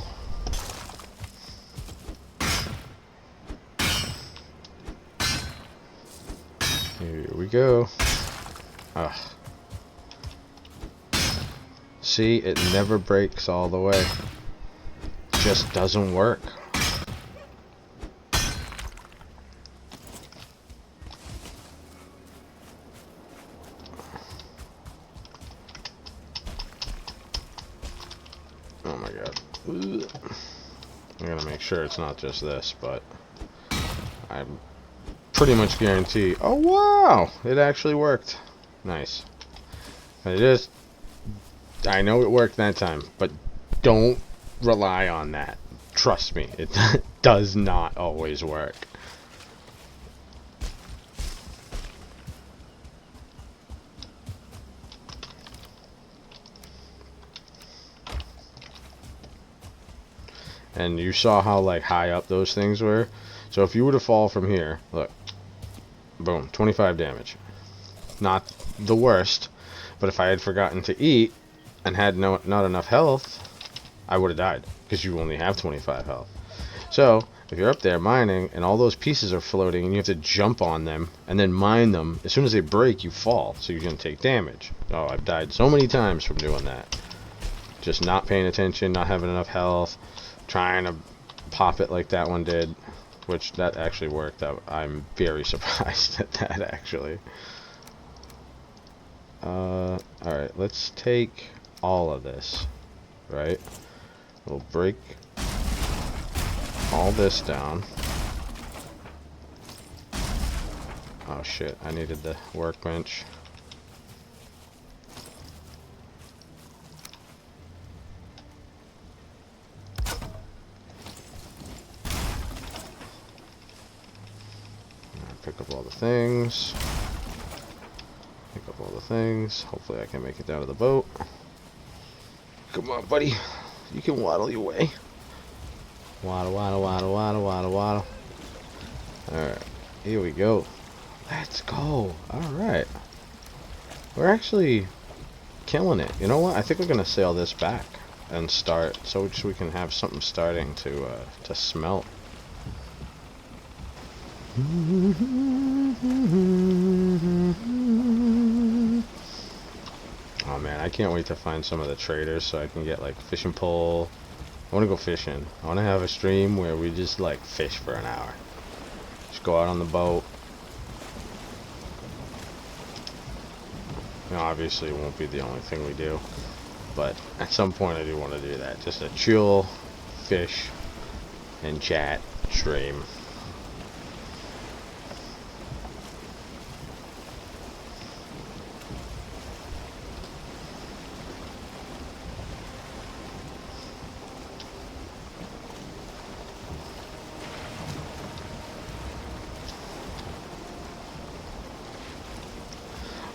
Here we go. Ugh. See, it never breaks all the way. Just doesn't work. Oh my god. I'm gonna make sure it's not just this, but I'm pretty much guarantee. Oh wow! It actually worked. Nice. It is. I know it worked that time, but don't rely on that. Trust me, it does not always work. And you saw how like high up those things were. So if you were to fall from here, look, boom, 25 damage. Not the worst, but if I had forgotten to eat and had not enough health, I would have died because you only have 25 health. So if you're up there mining and all those pieces are floating and you have to jump on them and then mine them, as soon as they break, you fall, so you're gonna take damage. Oh, I've died so many times from doing that. Just not paying attention, not having enough health. Trying to pop it like that one did, which that actually worked. I'm very surprised at that actually. Alright, let's take all of this, right? We'll break all this down. Oh shit, I needed the workbench. Pick up all the things. Pick up all the things. Hopefully I can make it down to the boat. Come on, buddy. You can waddle your way. Waddle, waddle, waddle, waddle, waddle, waddle. Alright. Here we go. Let's go. Alright. We're actually killing it. You know what? I think we're going to sail this back and start so we can have something starting to smelt. Oh man, I can't wait to find some of the traders so I can get like fishing pole. I want to go fishing. I want to have a stream where we just like fish for an hour. Just go out on the boat. You know, obviously it won't be the only thing we do, but at some point I do want to do that. Just a chill, fish, and chat stream.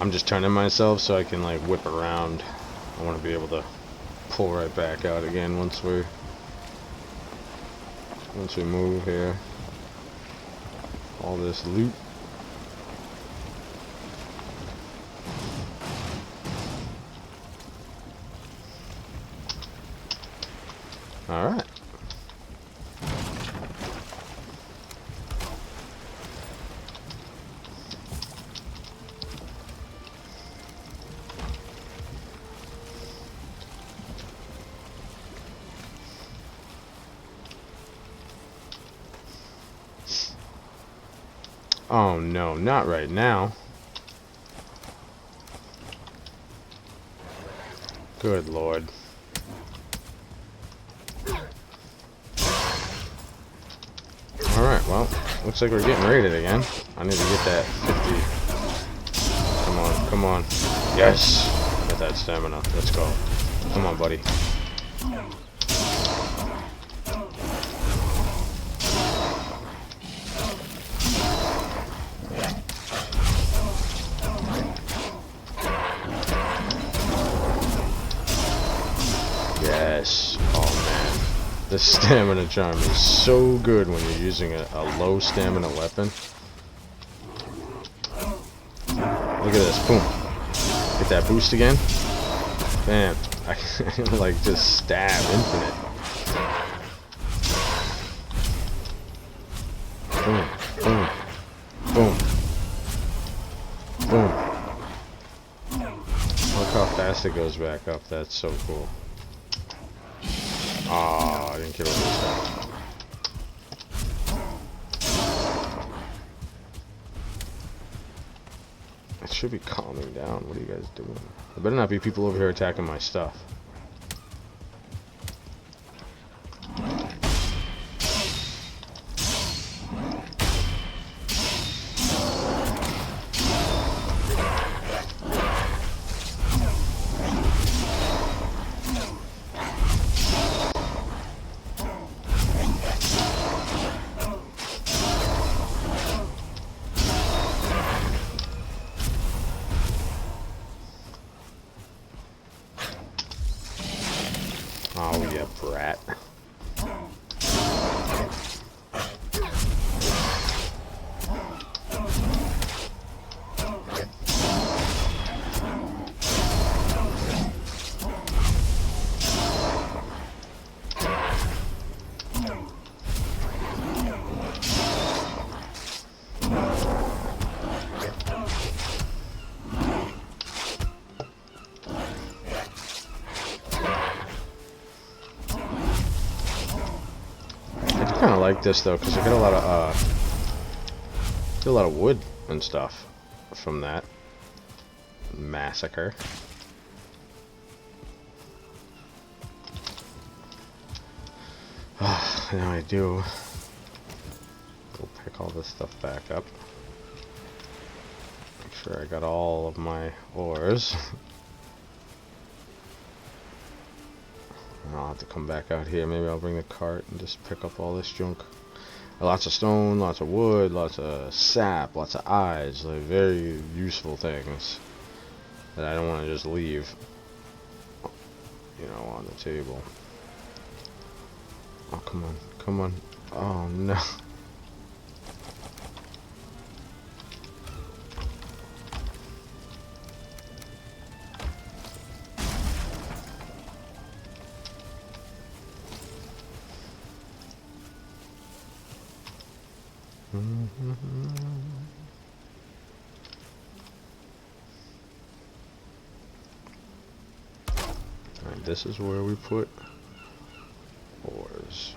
I'm just turning myself so I can like whip around. I want to be able to pull right back out again once we move here. All this loot. All right. Oh no, not right now. Good lord. Alright, well, looks like we're getting raided again. I need to get that 50. Come on, come on. Yes! Get that stamina. Let's go. Come on, buddy. Yes. Oh man. The stamina charm is so good when you're using a low stamina weapon. Look at this. Boom. Get that boost again. Bam. I can like just stab infinite. Boom. Boom. Boom. fast it goes back up. That's so cool. Oh, I didn't get over this guy. It should be calming down. What are you guys doing? There better not be people over here attacking my stuff. Oh, yeah, brat. I kind of like this though, because I get a lot of wood and stuff from that massacre. Now I do go pick all this stuff back up. Make sure I got all of my ores. I'll have to come back out here. Maybe I'll bring the cart and just pick up all this junk. Lots of stone, lots of wood, lots of sap, lots of eyes. Like very useful things that I don't want to just leave, you know, on the table. Oh, come on, come on. Oh, no. Alright, this is where we put ores.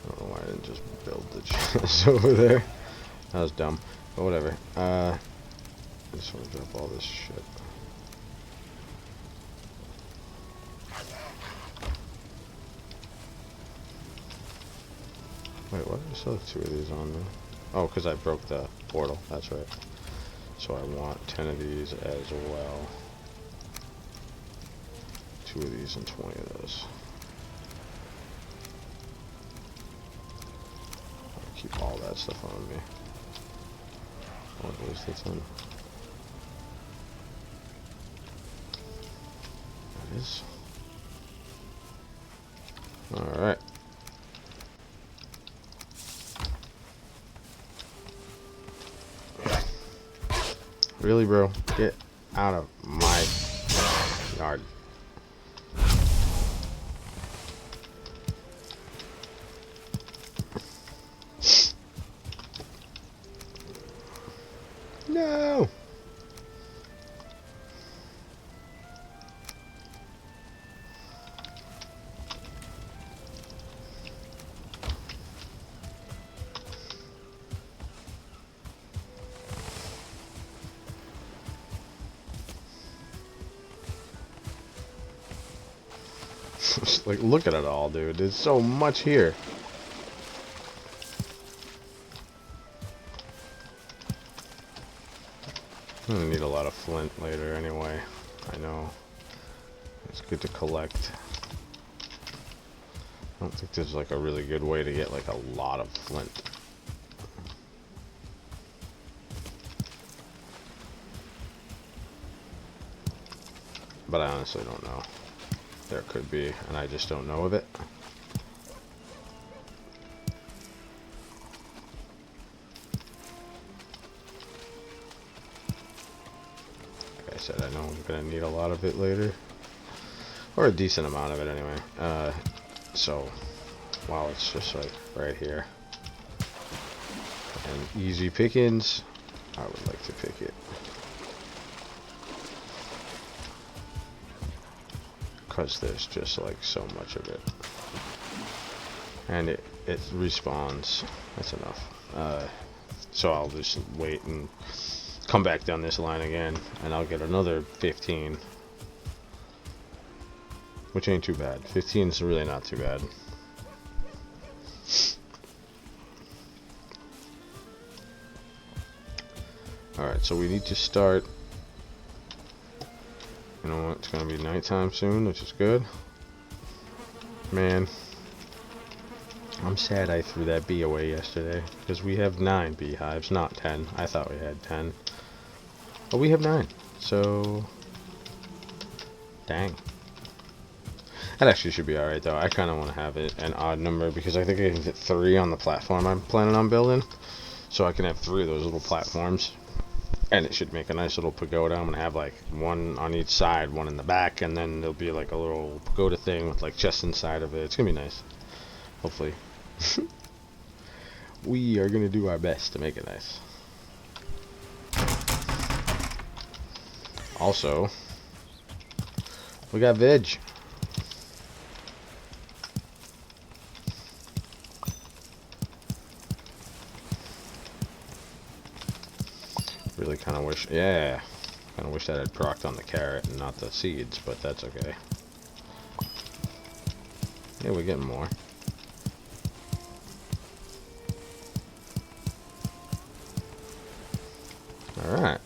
I don't know why I didn't just build the chest over there. That was dumb, but whatever. I just want to drop all this shit. Wait, what? I still have 2 of these on me. Oh, because I broke the portal. That's right. So I want 10 of these as well. 2 of these and 20 of those. I'll keep all that stuff on me. What is the 10? That is. Alright. Really, bro? Get out of my yard. No! Like, look at it all, dude. There's so much here. I'm gonna need a lot of flint later anyway. I know. It's good to collect. I don't think there's like a really good way to get like a lot of flint. But I honestly don't know. There could be, and I just don't know of it. Like I said, I know I'm gonna need a lot of it later. Or a decent amount of it anyway. So, wow, it's just like right here. And easy pickings. I would like to pick it. Because there's just like so much of it. And it respawns. That's enough. So I'll just wait and come back down this line again. And I'll get another 15. Which ain't too bad. 15 is really not too bad. Alright, so we need to start. You know what? It's gonna be nighttime soon, which is good. Man, I'm sad I threw that bee away yesterday. Because we have 9 beehives, not 10. I thought we had 10. But we have 9. So, dang. That actually should be alright though. I kind of want to have it an odd number because I think I can get 3 on the platform I'm planning on building. So I can have 3 of those little platforms. And it should make a nice little pagoda. I'm going to have like 1 on each side, 1 in the back, and then there'll be like a little pagoda thing with like chests inside of it. It's going to be nice. Hopefully. We are going to do our best to make it nice. Also, we got veg. Really kind of wish, yeah, kind of wish that had procced on the carrot and not the seeds, but that's okay. Yeah, we're getting more. Alright.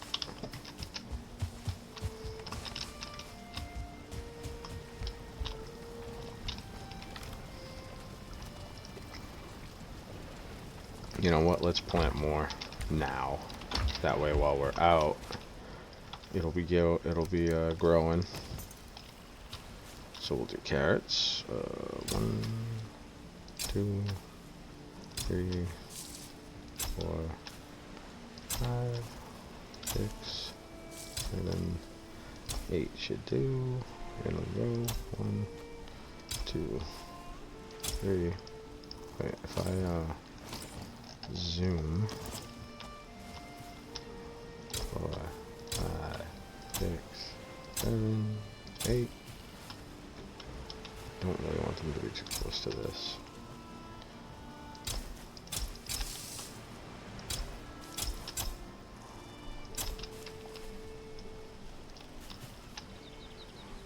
You know what, let's plant more now. That way, while we're out, it'll be growing. So we'll do carrots. 1, 2, 3, 4, 5, 6, 7, 8 should do. It'll go 1, 2, 3. Wait, if I zoom. 4, 5, 6, 7, 8. Don't really want them to be too close to this.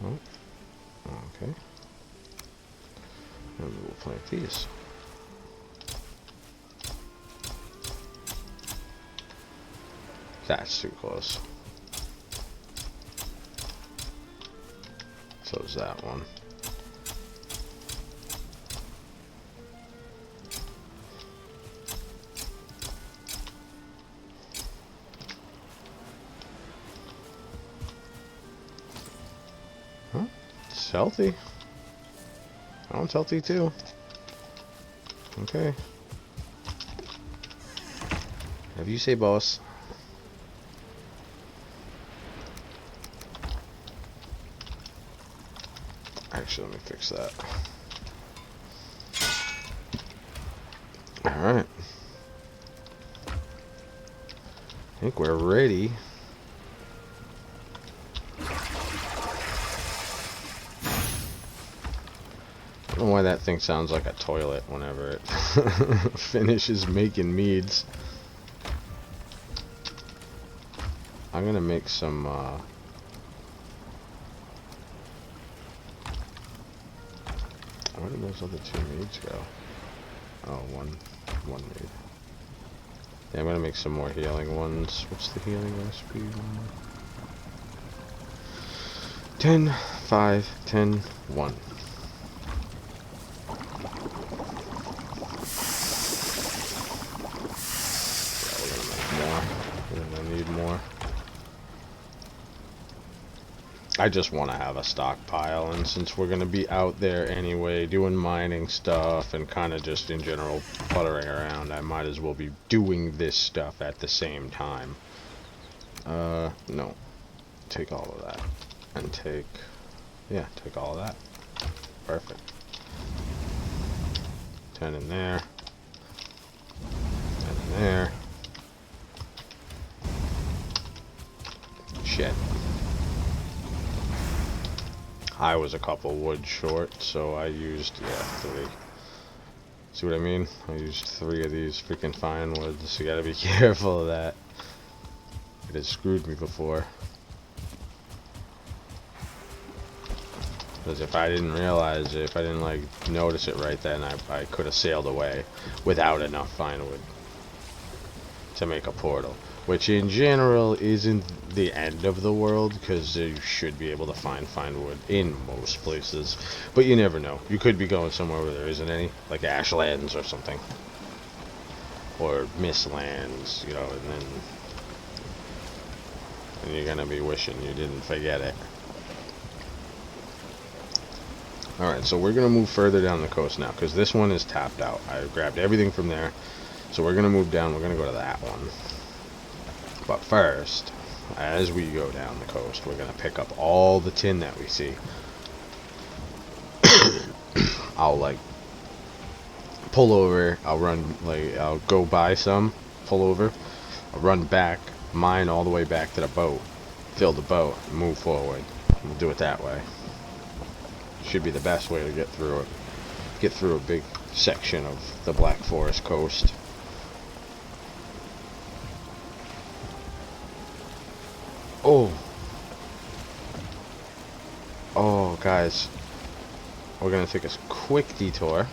Oh, okay. And we'll plant these. That's too close. So is that one. Huh? It's healthy. That one's healthy too. Okay. Have you say boss? Actually, let me fix that. Alright. I think we're ready. I don't know why that thing sounds like a toilet whenever it finishes making meads. I'm gonna make some where did those other 2 meads go? Oh, one mead. Yeah, I'm gonna make some more healing ones. What's the healing recipe? 10, 5, 10, 1. Yeah, we're gonna make more. We're gonna need more. I just want to have a stockpile, and since we're going to be out there anyway doing mining stuff and kind of just in general puttering around, I might as well be doing this stuff at the same time. No. Take all of that. And take Yeah, take all of that. Perfect. 10 in there. 10 in there. Shit. I was a couple wood short, so I used, yeah, 3. See what I mean? I used 3 of these freaking fine woods, so you gotta be careful of that. It has screwed me before. Because if I didn't realize it, if I didn't like notice it right then, I could have sailed away without enough fine wood to make a portal. Which in general isn't the end of the world, because you should be able to find fine wood in most places. But you never know. You could be going somewhere where there isn't any, like Ashlands or something. Or Mistlands, you know, and you're gonna be wishing you didn't forget it. Alright, so we're gonna move further down the coast now, because this one is tapped out. I grabbed everything from there. So we're gonna move down, we're gonna go to that one. But first, as we go down the coast, we're gonna pick up all the tin that we see. I'll like pull over, I'll run, like I'll go buy some, pull over, I'll run back, mine all the way back to the boat, fill the boat, and move forward. We'll do it that way. Should be the best way to get through it. Get through a big section of the Black Forest coast. Oh, guys. We're gonna take a quick detour.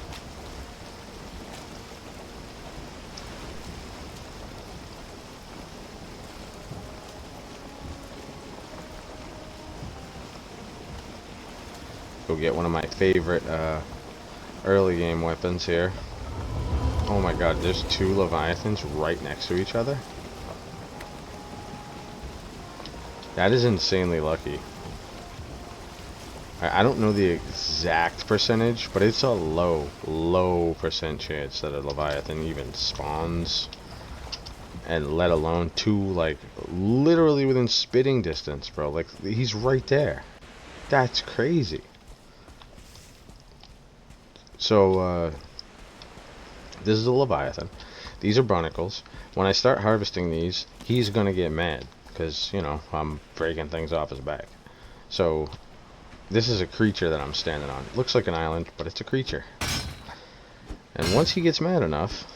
Go get one of my favorite early game weapons here. Oh my god, there's 2 Leviathans right next to each other? That is insanely lucky. I don't know the exact percentage, but it's a low percent chance that a Leviathan even spawns. And let alone 2, like, literally within spitting distance, bro. Like, he's right there. That's crazy. So, this is a Leviathan. These are barnacles. When I start harvesting these, he's gonna get mad. Because, you know, I'm breaking things off his back. So, this is a creature that I'm standing on. It looks like an island, but it's a creature. And once he gets mad enough,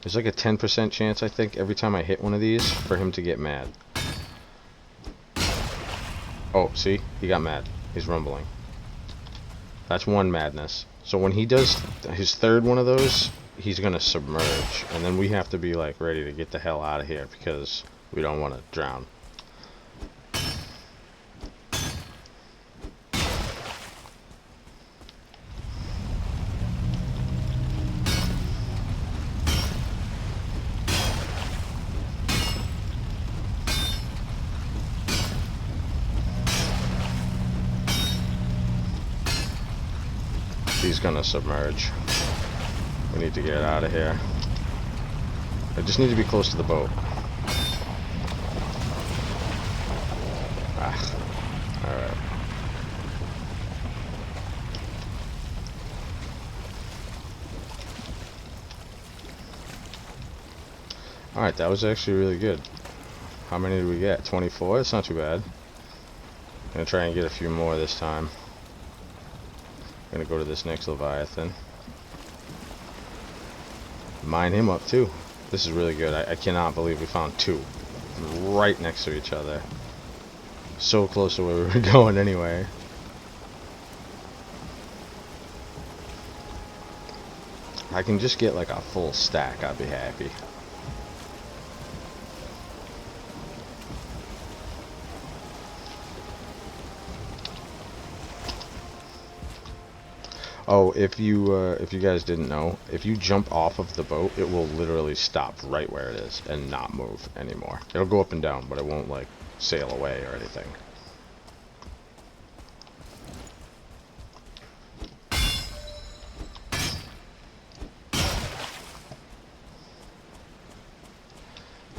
there's like a 10% chance, I think, every time I hit one of these, for him to get mad. Oh, see? He got mad. He's rumbling. That's one madness. So when he does his 3rd one of those, he's gonna submerge. And then we have to be, like, ready to get the hell out of here, because we don't want to drown. He's gonna submerge. We need to get out of here. I just need to be close to the boat. Ah. Alright. Alright, that was actually really good. How many did we get? 24? That's not too bad. Gonna try and get a few more this time. Gonna go to this next Leviathan. Mine him up too. This is really good. I cannot believe we found 2 right next to each other. So close to where we were going anyway. If I can just get like a full stack, I'd be happy. Oh, if you guys didn't know, if you jump off of the boat, it will literally stop right where it is and not move anymore. It'll go up and down, but it won't like sail away or anything.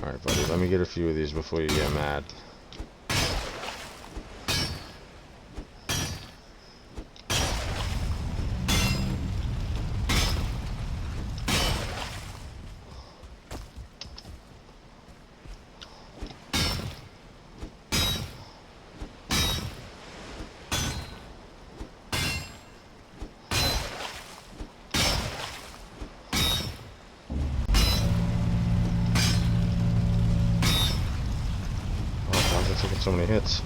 Alright, buddy, let me get a few of these before you get mad. taking so many hits.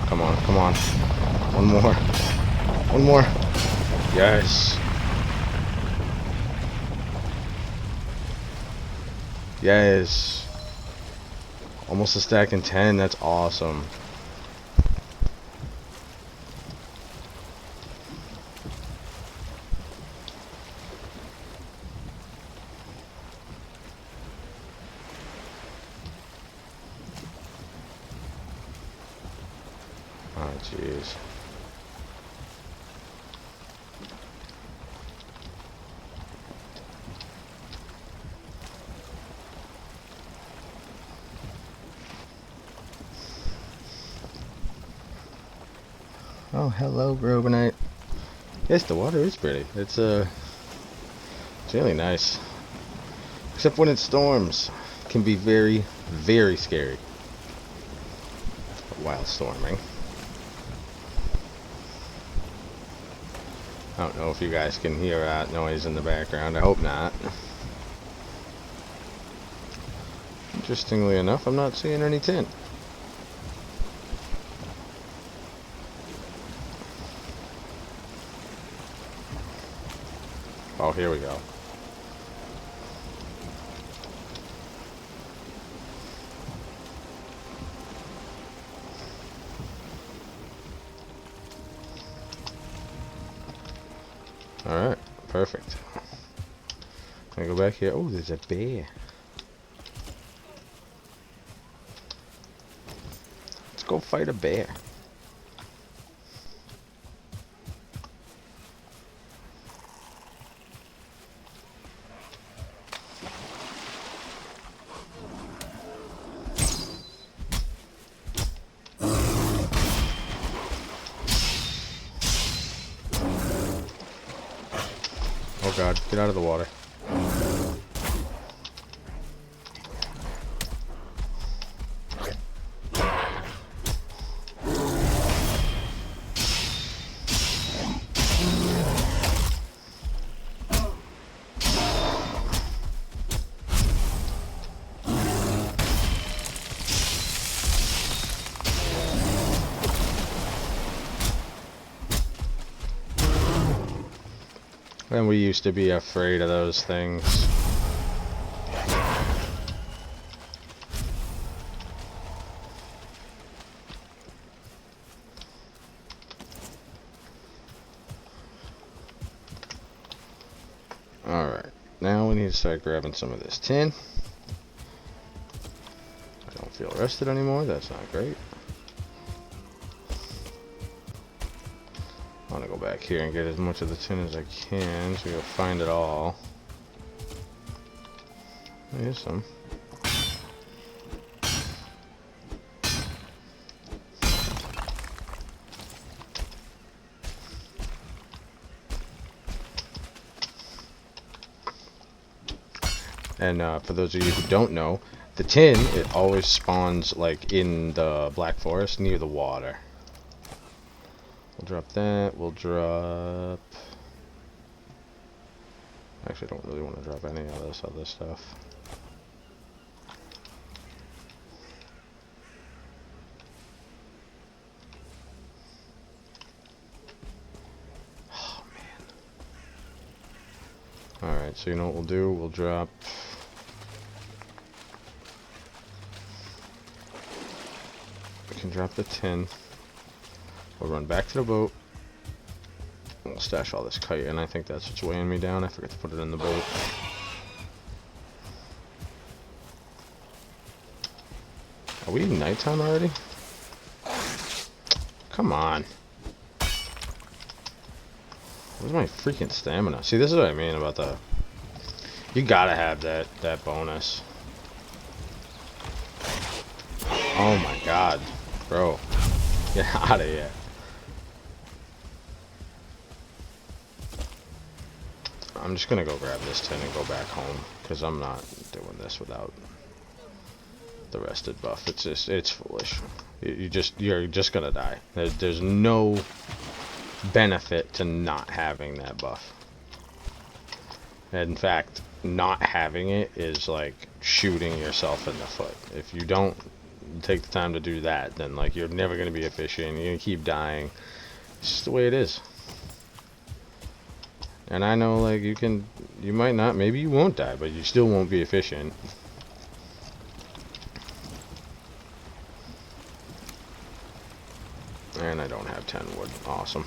Come on, come on. One more. One more. Yes. Yes. Almost a stack in 10. That's awesome. Oh, jeez. Oh, hello, Grobanite. Yes, the water is pretty. It's really nice. Except when it storms. It can be very, very scary. While storming. I don't know if you guys can hear that noise in the background. I hope not. Interestingly enough, I'm not seeing any tin. Oh, here we go. Alright, perfect. Can I go back here? Oh, there's a bear. Let's go fight a bear. Oh god, get out of the water. And we used to be afraid of those things. Alright, now we need to start grabbing some of this tin. I don't feel rested anymore, that's not great. I want to go back here and get as much of the tin as I can, so you'll find it all. Here's some. And for those of you who don't know, the tin, it always spawns like in the Black Forest near the water. We'll drop that, we'll drop... Actually, I don't really want to drop any of this other stuff. Oh, man. Alright, so you know what we'll do? We'll drop... We can drop the tin. We'll run back to the boat. We'll stash all this kite, and I think that's what's weighing me down. I forgot to put it in the boat. Are we nighttime already? Come on. Where's my freaking stamina? See, this is what I mean about the... You gotta have that bonus. Oh my god. Bro. Get out of here. I'm just gonna go grab this tin and go back home, because I'm not doing this without the rested buff. It's foolish. You're just gonna die. There's no benefit to not having that buff. In fact, not having it is like shooting yourself in the foot. If you don't take the time to do that, then like you're never gonna be efficient. You're gonna keep dying. It's just the way it is. And I know, like, you might not, maybe you won't die, but you still won't be efficient. And I don't have 10 wood. Awesome.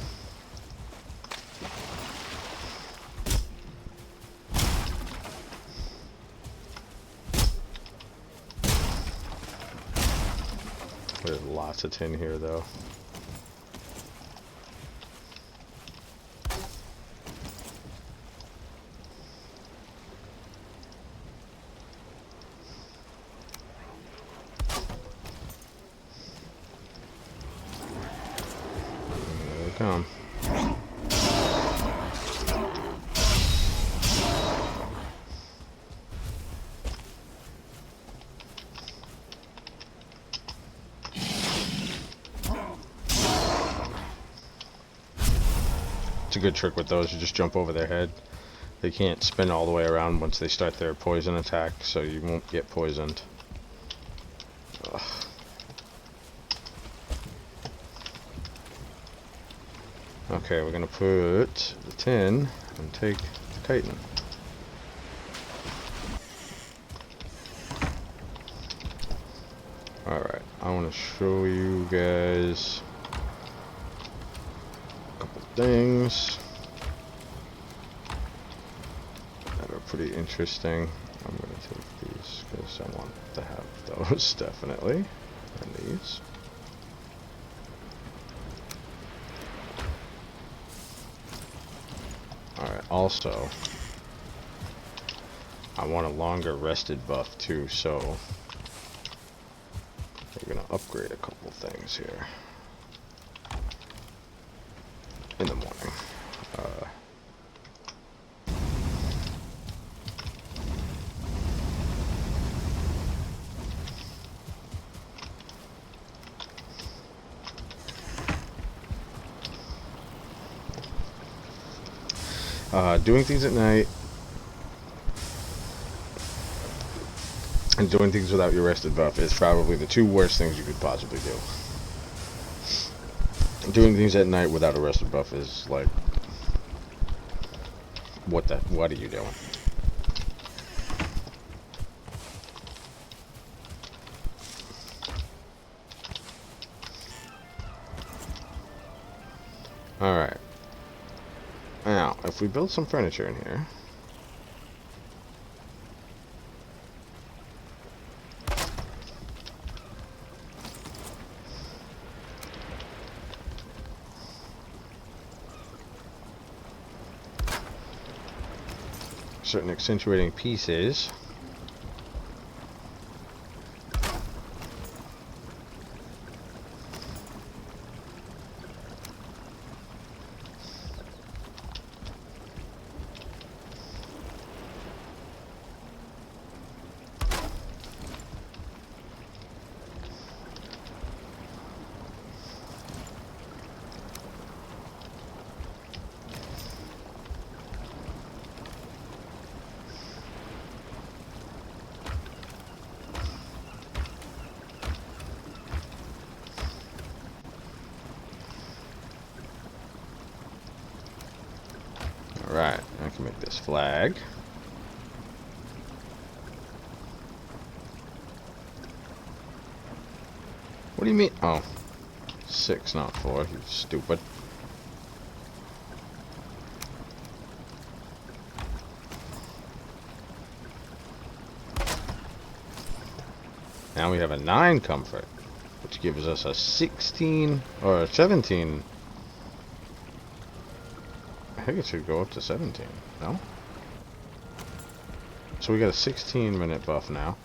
There's lots of tin here, though. Come. It's a good trick with those. You just jump over their head. They can't spin all the way around once they start their poison attack, so you won't get poisoned. Ugh. Okay, we're gonna put the tin and take the chitin. Alright, I want to show you guys a couple things that are pretty interesting. I'm gonna take these because I want to have those, definitely, and these. Alright, also, I want a longer rested buff too, so we're going to upgrade a couple things here in the morning. Doing things at night and doing things without your rested buff is probably the two worst things you could possibly do. Doing things at night without a rested buff is like, what are you doing? Alright. Now, if we build some furniture in here, certain accentuating pieces, Alright, I can make this flag. What do you mean? Oh, 6, not 4, you stupid. Now we have a 9 comfort, which gives us a 16 or a 17. I think it should go up to 17, no? So we got a 16-minute buff now,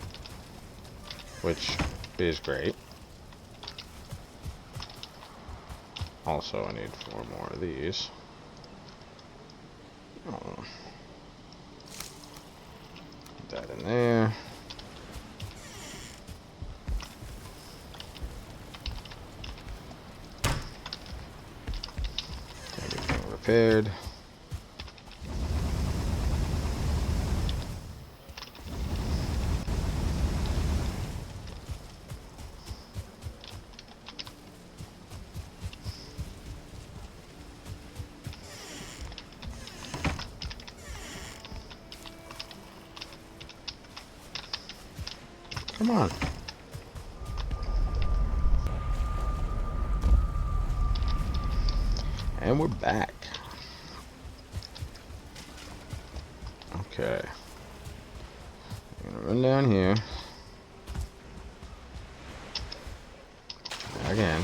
which is great. Also, I need 4 more of these. Oh. Put that in there. repaired. Come on. And we're back. Okay. I'm gonna run down here. Again.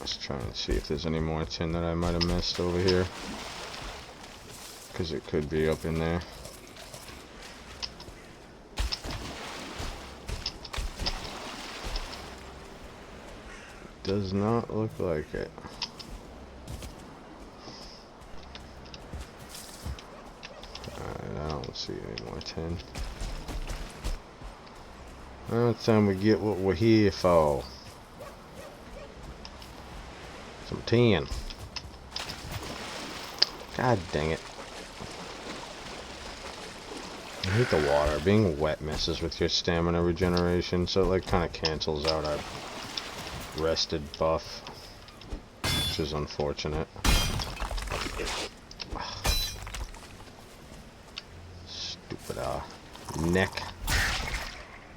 Let's try and see if there's any more tin that I might have missed over here. Because it could be up in there. Does not look like it. Alright, I don't see any more tin. Well, it's time we get what we're here for. Some tin. God dang it. I hate the water. Being wet messes with your stamina regeneration, so it like kind of cancels out our rested buff, which is unfortunate. Stupid neck.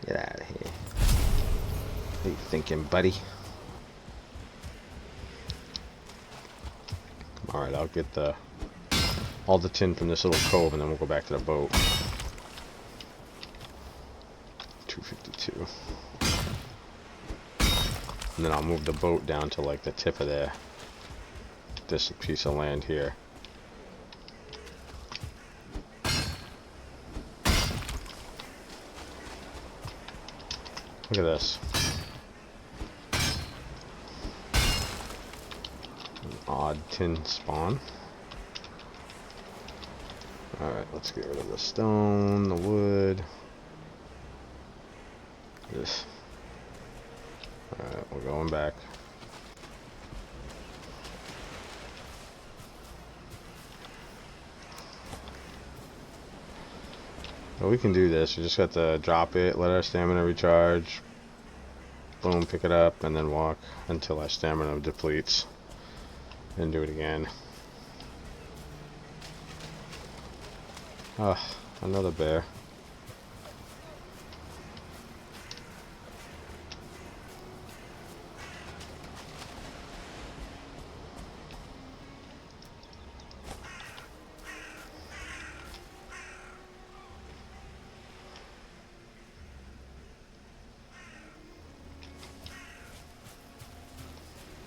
Get out of here. What are you thinking, buddy? Alright, I'll get all the tin from this little cove and then we'll go back to the boat. 252. And then I'll move the boat down to like the tip of this piece of land here. Look at this. An odd tin spawn. Alright, let's get rid of the stone, the wood. This. Alright, we're going back. Well, we can do this. We just got to drop it, let our stamina recharge. Boom, pick it up, and then walk until our stamina depletes. And do it again. Ah, another bear.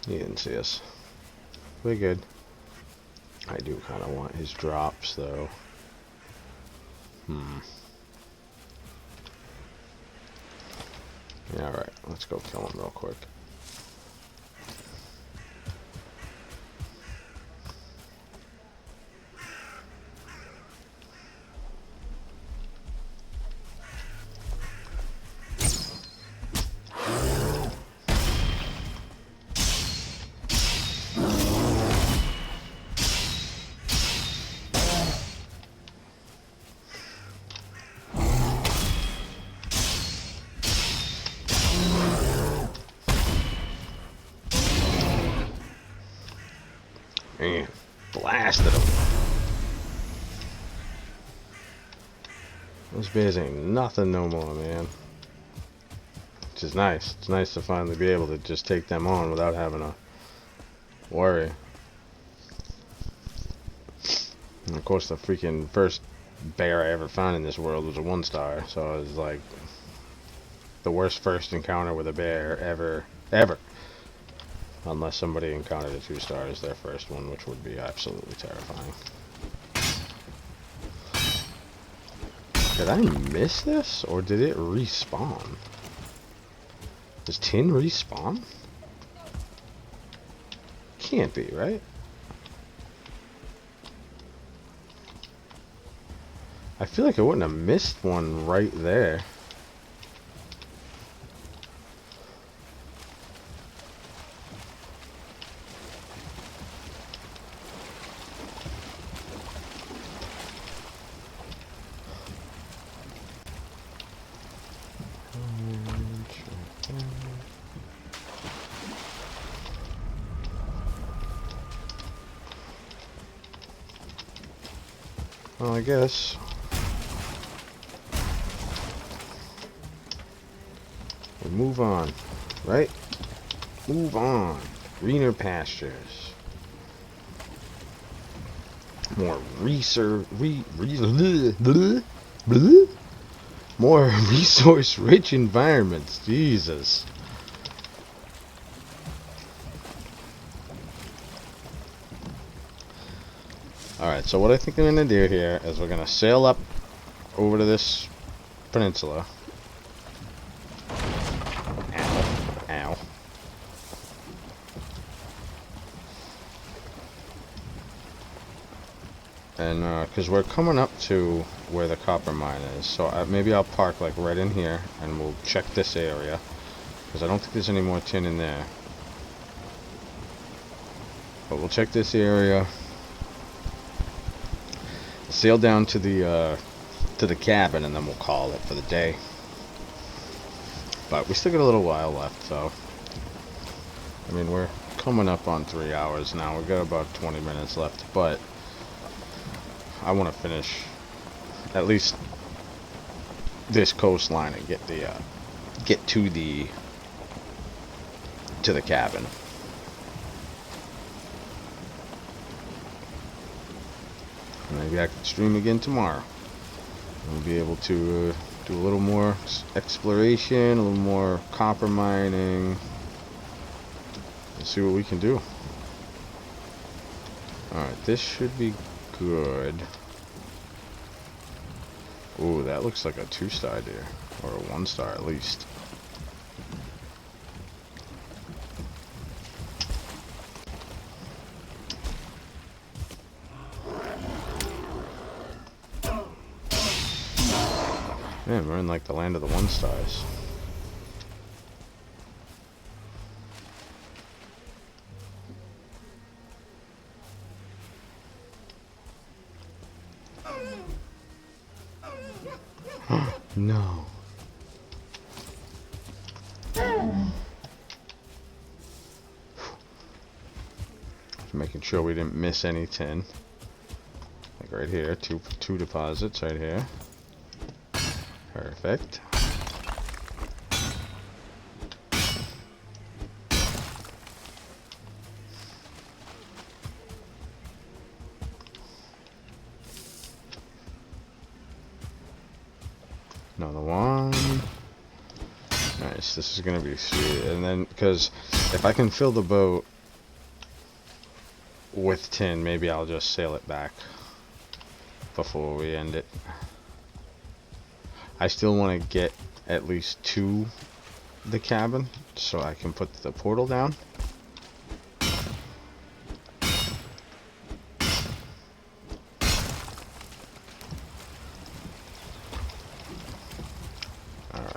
He didn't see us. We're good. I do kind of want his drops, though. Yeah, alright. Let's go kill him real quick. Man, blasted him. Those bears ain't nothing no more, man. Which is nice. It's nice to finally be able to just take them on without having to worry. And of course, the freaking first bear I ever found in this world was a 1-star, so it was like the worst first encounter with a bear ever. Unless somebody encountered a 2-star as their first one, which would be absolutely terrifying. Did I miss this, or did it respawn? Does tin respawn? Can't be, right? I feel like I wouldn't have missed one right there. Well, I guess we move on, right? Move on. Greener pastures. More more resource-rich environments. Jesus. Alright, so what I think I'm going to do here is we're going to sail up over to this peninsula. Ow. Ow. And, because we're coming up to where the copper mine is, so maybe I'll park, like, right in here, and we'll check this area. Because I don't think there's any more tin in there. But we'll check this area. Sail down to the cabin, and then we'll call it for the day. But we still got a little while left, so I mean, we're coming up on 3 hours now. We've got about 20 minutes left, but I want to finish at least this coastline and get to the cabin. Maybe I can stream again tomorrow. We'll be able to do a little more exploration, a little more copper mining, and see what we can do. Alright, this should be good. Ooh, that looks like a 2-star deer, or a 1-star at least. Man, we're in like the land of the 1-stars. No. Just making sure we didn't miss any tin. Like right here, two deposits right here. Perfect. Another one. Nice, this is gonna be sweet. And then, because if I can fill the boat with tin, maybe I'll just sail it back before we end it. I still want to get at least to the cabin so I can put the portal down. Alright.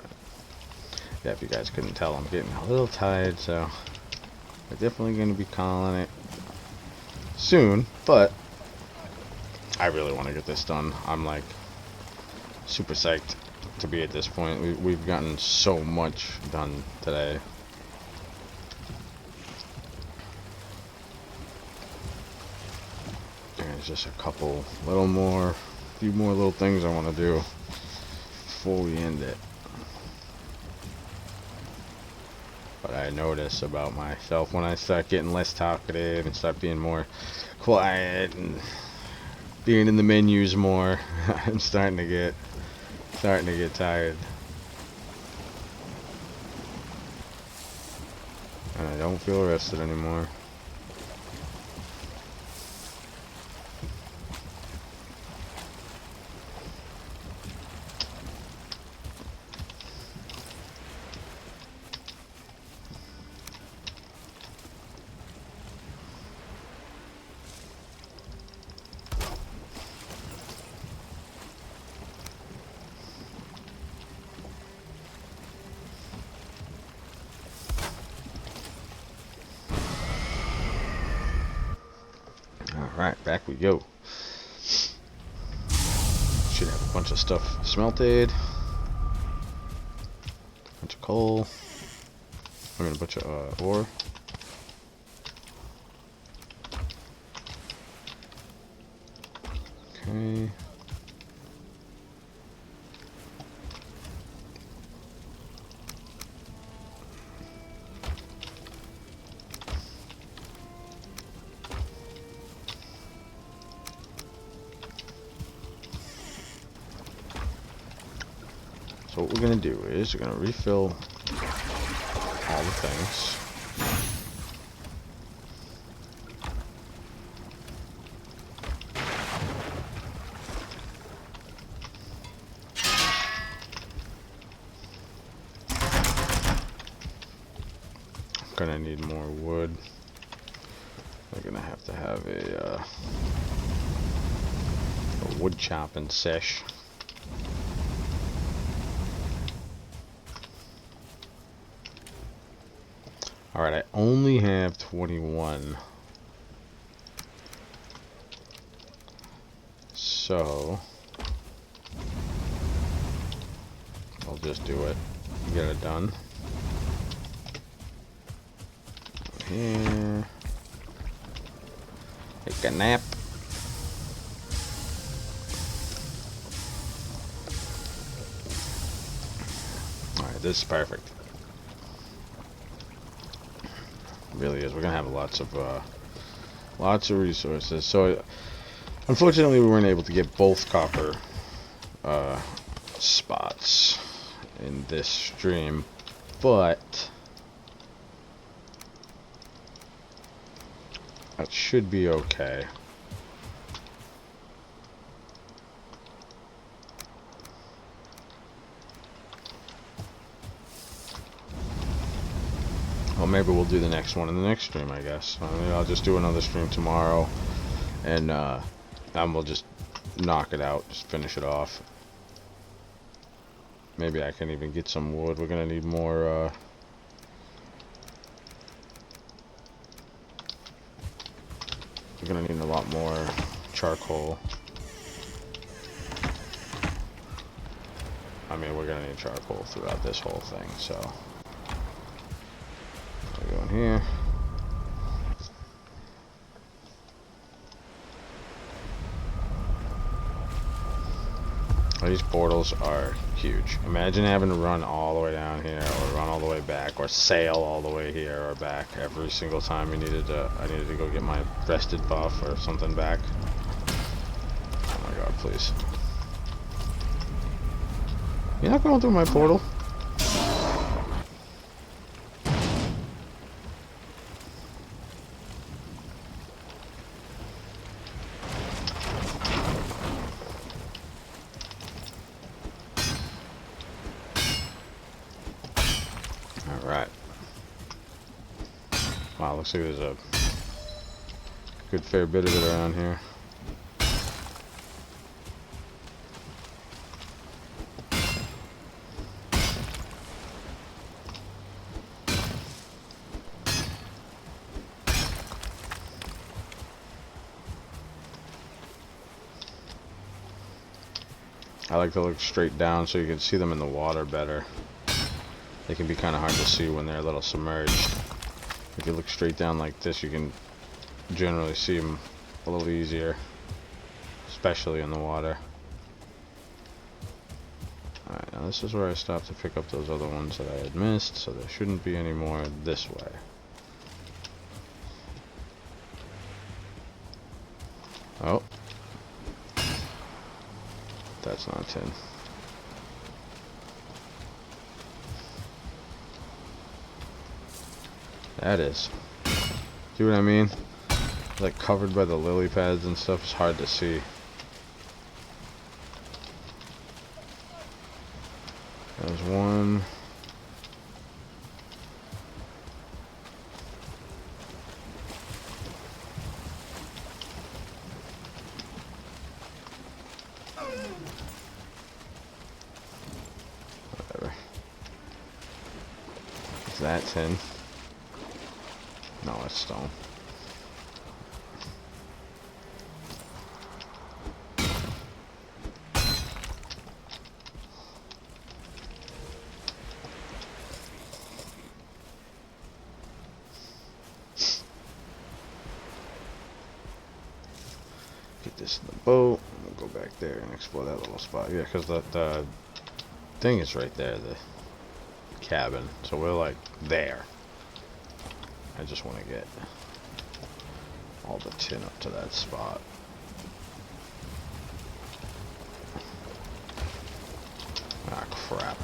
Yeah, if you guys couldn't tell, I'm getting a little tired, so we're definitely going to be calling it soon, but I really want to get this done. I'm like super psyched to be at this point. We've gotten so much done today. There's just a few more little things I want to do before we end it. But I notice about myself when I start getting less talkative and start being more quiet and being in the menus more, I'm starting to get tired. And I don't feel rested anymore. Alright, back we go. Should have a bunch of stuff smelted. Bunch of coal. I mean a bunch of ore. Okay. So what we're gonna do is we're gonna refill all the things. Gonna need more wood. We're gonna have to have a wood chopping sesh. Alright, I only have 21. So I'll just do it. Get it done. Here. Take a nap. Alright, this is perfect. Really is. We're gonna have lots of resources. So unfortunately we weren't able to get both copper spots in this stream, but that should be okay. Well, maybe we'll do the next one in the next stream, I guess. I mean, I'll just do another stream tomorrow, and we'll just knock it out, just finish it off. Maybe I can even get some wood. We're gonna need more, we're gonna need a lot more charcoal. I mean, we're gonna need charcoal throughout this whole thing, so. I'll go in here. These portals are huge. Imagine having to run all the way down here, or run all the way back, or sail all the way here or back every single time I needed to go get my rested buff or something back. Oh my god, please. You're not going through my portal? Wow, looks like there's a good fair bit of it around here. I like to look straight down so you can see them in the water better. They can be kind of hard to see when they're a little submerged. If you look straight down like this, you can generally see them a little easier, especially in the water. Alright, now this is where I stopped to pick up those other ones that I had missed, so there shouldn't be any more this way. Oh. That's not tin. That is. See what I mean? Like covered by the lily pads and stuff, it's hard to see. There's one. Whatever. Is that tin? No, it's stone. Get this in the boat. We'll go back there and explore that little spot. Yeah, because the thing is right there, the cabin. So we're like there. I just want to get all the tin up to that spot. Ah, crap.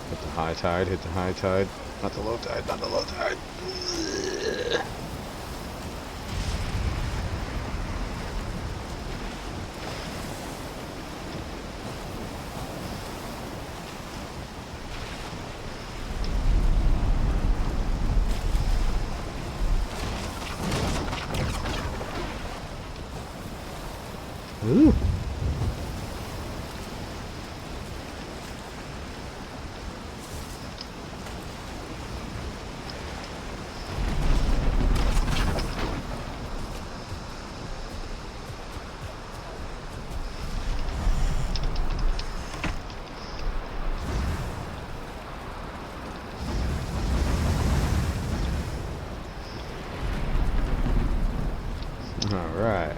Hit the high tide, hit the high tide. Not the low tide, not the low tide. Ooh. All right.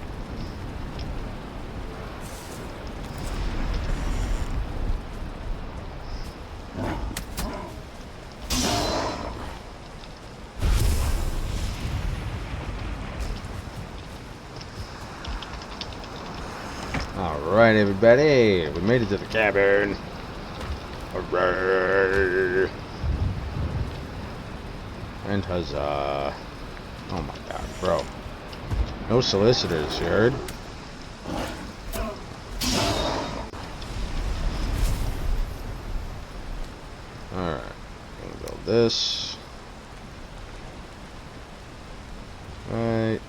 Alright, everybody, we made it to the cabin. Hooray! And huzzah. Oh my god, bro. No solicitors, you heard? Alright, gonna build this. Right.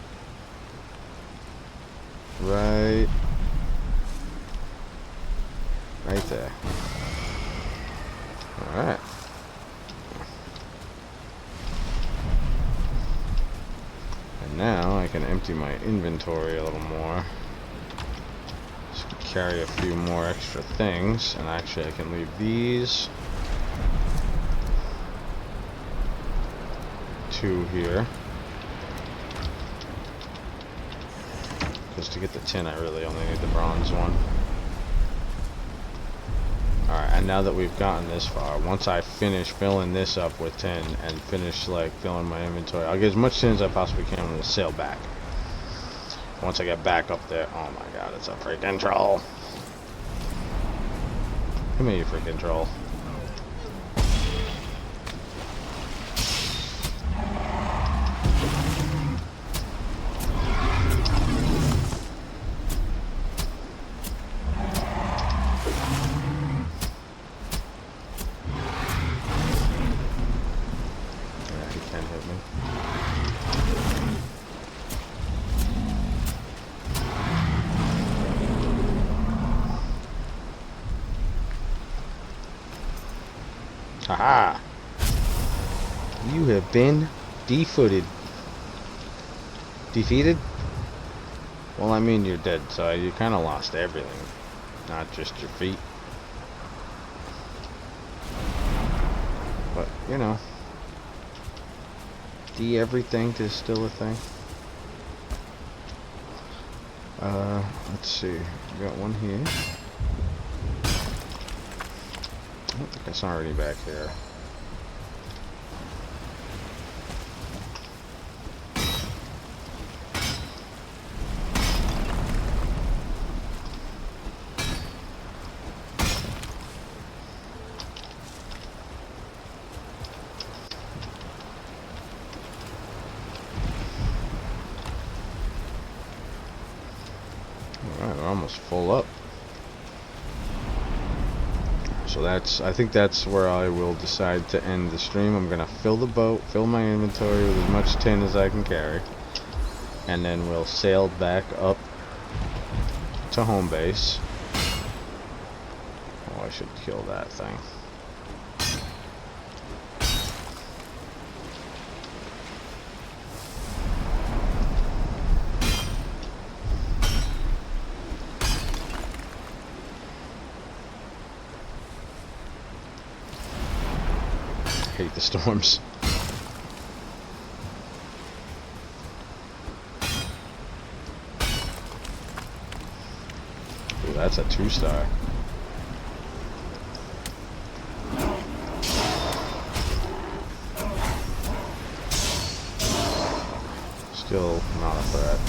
Right. Right there. Alright. And now I can empty my inventory a little more. Just carry a few more extra things. And actually I can leave these two here. Because to get the tin I really only need the bronze one. Alright, and now that we've gotten this far, once I finish filling this up with tin and finish like filling my inventory, I'll get as much tin as I possibly can and we'll sail back. Once I get back up there, oh my god, it's a freaking troll. Come here, you freaking troll. Haha! You have been defooted. Defeated? Well, I mean, you're dead, so you kind of lost everything. Not just your feet. But, you know. De-everything is still a thing. Let's see. We got one here. I don't think I saw any back here. Alright, we're almost full up. So I think that's where I will decide to end the stream. I'm gonna fill the boat, fill my inventory with as much tin as I can carry, and then we'll sail back up to home base. Oh, I should kill that thing. Hate the storms. Ooh, that's a 2-star. still not a threat.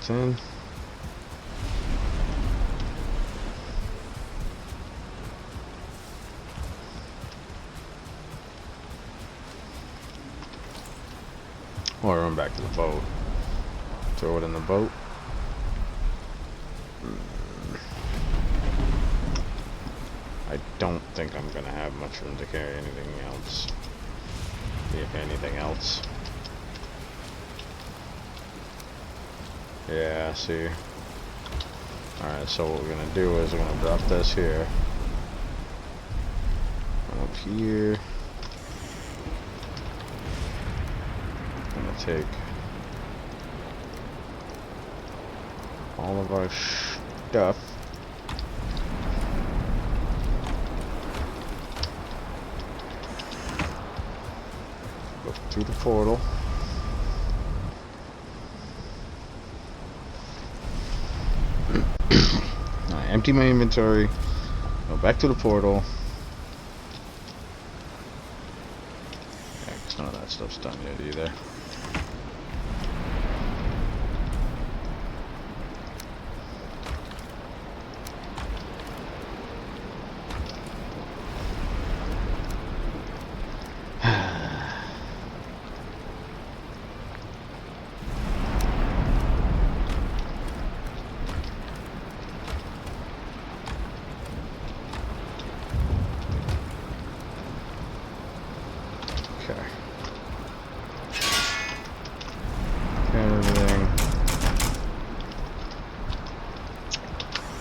In. Or run back to the boat. Throw it in the boat. I don't think I'm gonna have much room to carry anything else. If anything else. Yeah, see. Alright, so what we're gonna do is we're gonna drop this here. Up here. I'm gonna take all of our stuff. Go through the portal. Empty my inventory, go back to the portal. Yeah, 'cause none of that stuff's done yet either.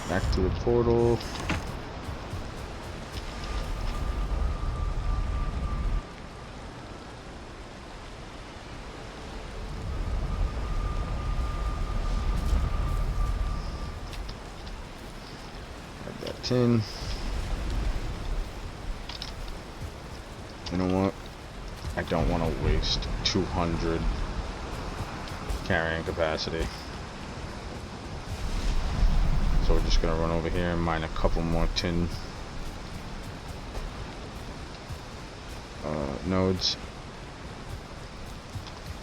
Back to the portal. Grab that tin. You know what? I don't want to waste 200 carrying capacity. So we're just gonna run over here and mine a couple more tin nodes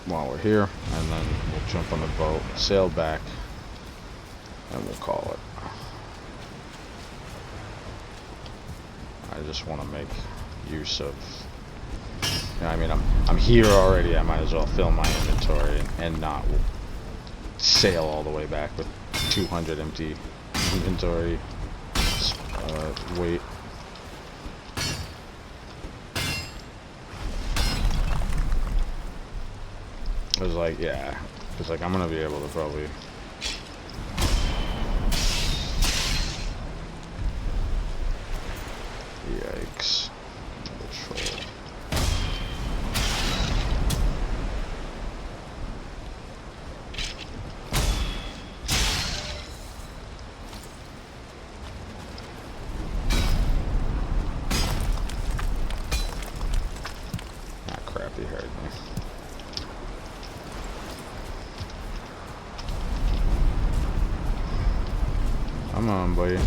while we're here, and then we'll jump on the boat, sail back, and we'll call it. I just want to make use of. You know, I mean, I'm here already. I might as well fill my inventory and not sail all the way back with 200 empty inventory weight. It was like, yeah, it's like I'm gonna be able to probably. Yikes. Troll. Ah, crap, he heard me. Come on, buddy.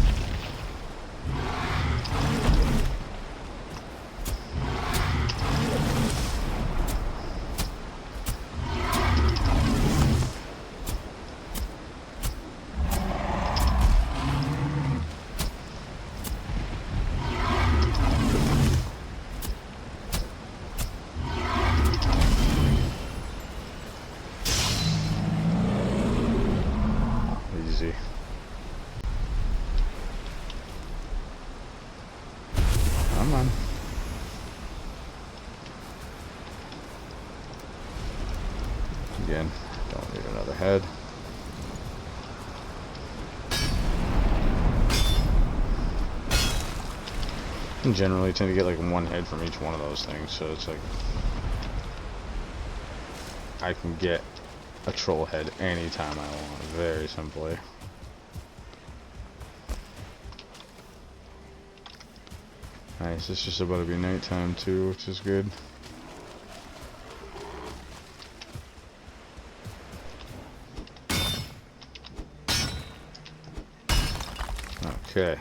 Easy. Again, don't need another head. And generally, I tend to get like one head from each one of those things, so it's like I can get a troll head anytime I want, very simply. Nice, it's just about to be nighttime too, which is good. Okay.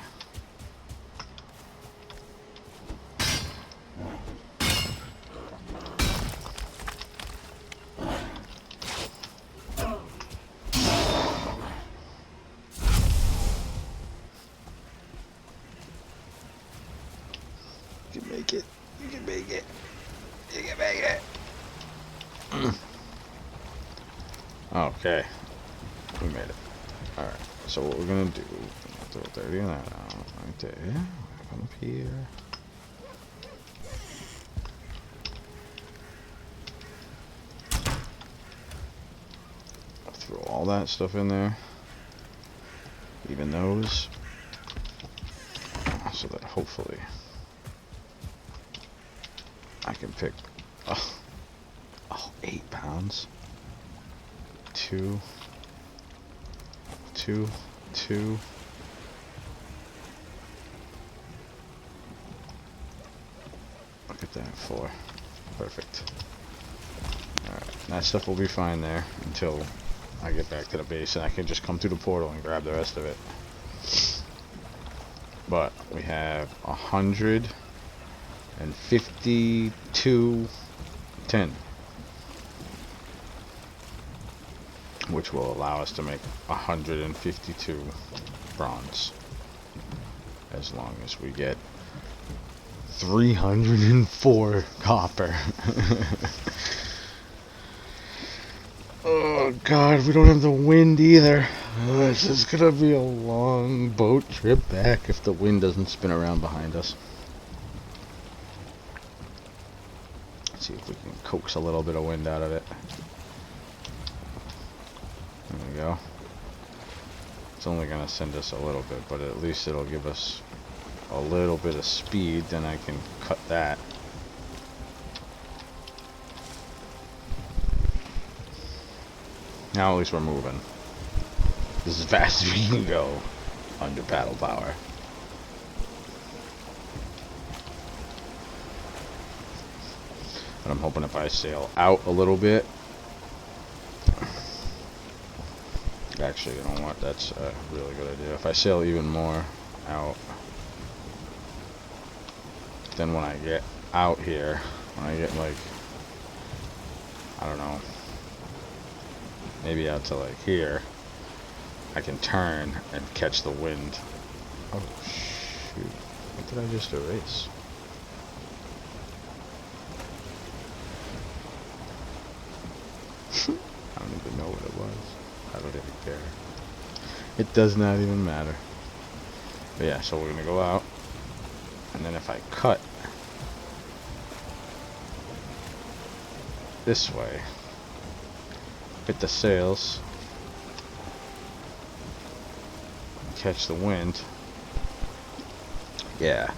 You can make it. You can make it. You can make it. Okay. We made it. Alright. So what we're gonna do, throw 30 of that out right there. Come up here. Throw all that stuff in there. Even those. So that hopefully I can pick 8 pounds. 2. Look at that, 4. Perfect. Alright, that stuff will be fine there until I get back to the base and I can just come through the portal and grab the rest of it. But we have 152 tin, which will allow us to make 152 bronze, as long as we get 304 copper. Oh god, we don't have the wind either. This is gonna be a long boat trip back if the wind doesn't spin around behind us. Let's see if we can coax a little bit of wind out of it. There we go. It's only gonna send us a little bit, but at least it'll give us a little bit of speed, then I can cut that. Now at least we're moving. This is as fast as we can go under paddle power. But I'm hoping if I sail out a little bit. Actually, you know what? That's a really good idea. If I sail even more out, then when I get out here, when I get like, I don't know, maybe out to like here, I can turn and catch the wind. Oh shoot, what did I just erase? I don't even know what it was. I don't even care. It does not even matter. But yeah, so we're gonna go out, and then if I cut this way, hit the sails, catch the wind, yeah,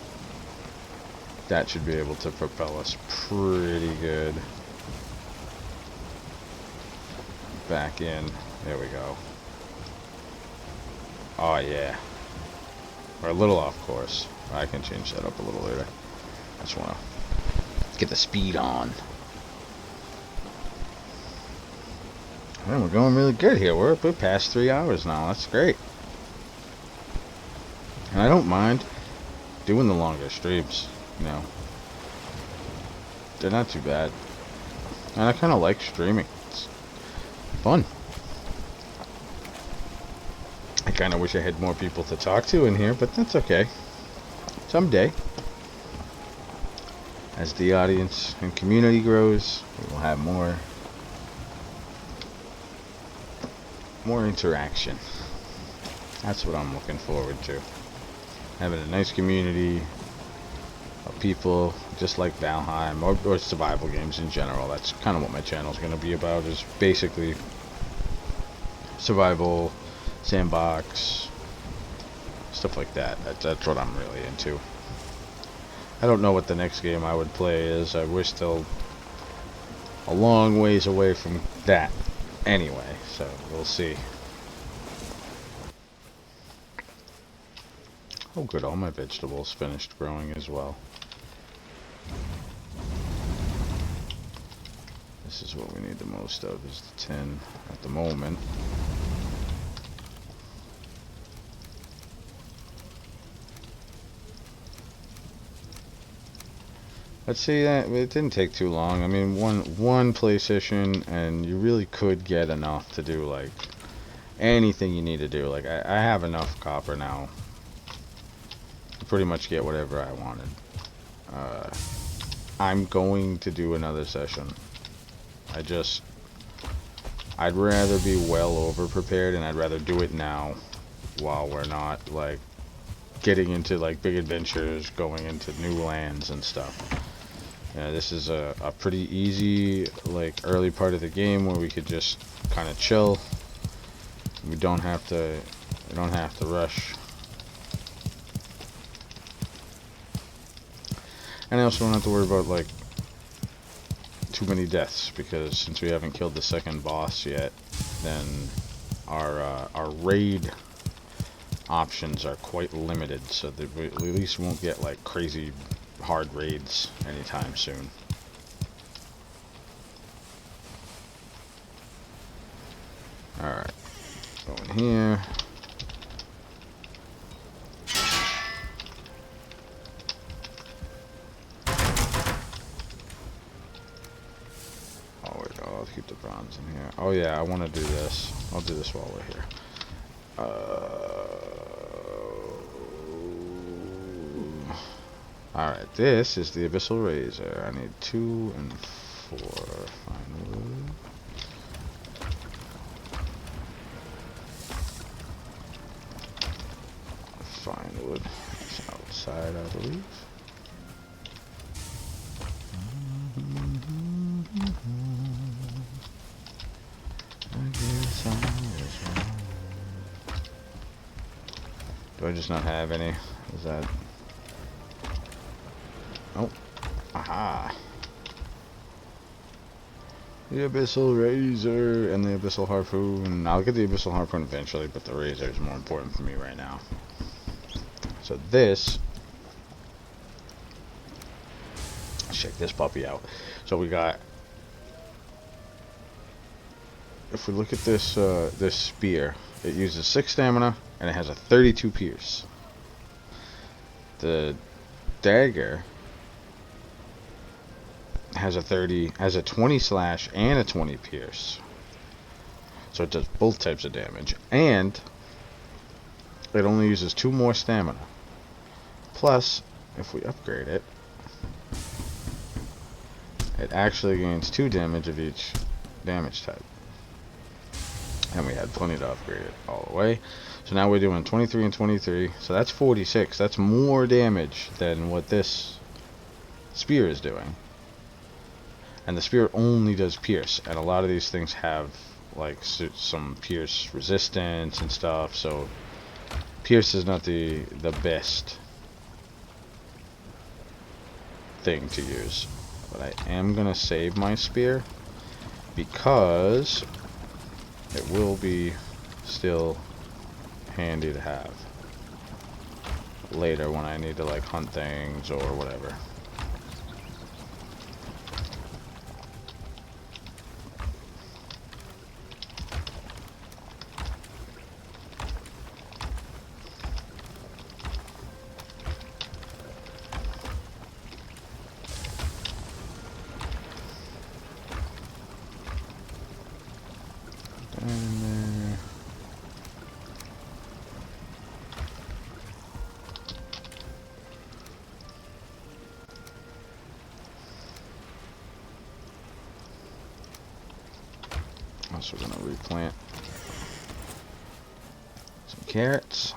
that should be able to propel us pretty good back in. There we go. Oh yeah, we're a little off course. I can change that up a little later. I just want to get the speed on. Man, we're going really good here. We're past 3 hours now. That's great. And I don't mind doing the longer streams, you know. They're not too bad. And I kind of like streaming. It's fun. I kind of wish I had more people to talk to in here, but that's okay. Someday, as the audience and community grows, we will have more interaction. That's what I'm looking forward to. Having a nice community, of people just like Valheim or survival games in general. That's kind of what my channel is going to be about, is basically survival, sandbox, stuff like that. That's what I'm really into. I don't know what the next game I would play is. We're still a long ways away from that anyway, so we'll see. Oh good, all my vegetables finished growing as well. This is what we need the most of, is the tin at the moment. Let's see, that it didn't take too long. I mean, one play session, and you really could get enough to do like anything you need to do. Like I have enough copper now to pretty much get whatever I wanted. I'm going to do another session. I'd rather be well over prepared, and I'd rather do it now while we're not like getting into like big adventures, going into new lands and stuff. This is a pretty easy like early part of the game where we could just kind of chill. We don't have to rush. And I also don't have to worry about like too many deaths, because since we haven't killed the second boss yet, then our raid options are quite limited, so that we at least won't get like crazy hard raids anytime soon. Alright, go in here. I'll keep the bronze in here. Oh yeah, I want to do this. I'll do this while we're here. Alright, this is the abyssal razor. I need 2 and 4 fine wood. Fine wood. It's outside, I believe. Do I just not have any? Is that... Oh. Aha. The abyssal razor and the abyssal harpoon. I'll get the abyssal harpoon eventually, but the razor is more important for me right now. So this... Let's check this puppy out. So we got... If we look at this this spear, it uses 6 stamina and it has a 32 pierce. The dagger has a 20 slash and a 20 pierce. So it does both types of damage, and it only uses 2 more stamina. Plus, if we upgrade it, it actually gains 2 damage of each damage type. And we had plenty to upgrade it all the way. So now we're doing 23 and 23. So that's 46. That's more damage than what this spear is doing. And the spear only does pierce. And a lot of these things have like some pierce resistance and stuff. So pierce is not the best thing to use. But I am going to save my spear, because it will be still handy to have later when I need to like hunt things or whatever. Also gonna replant some carrots.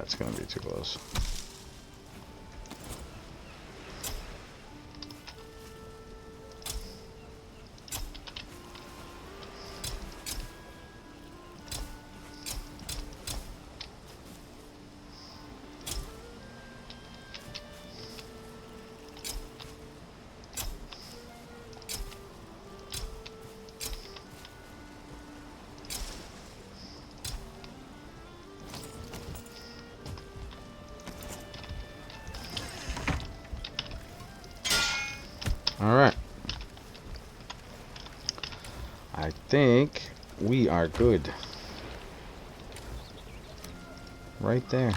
it's gonna be too close. Alright. I think we are good. Right there.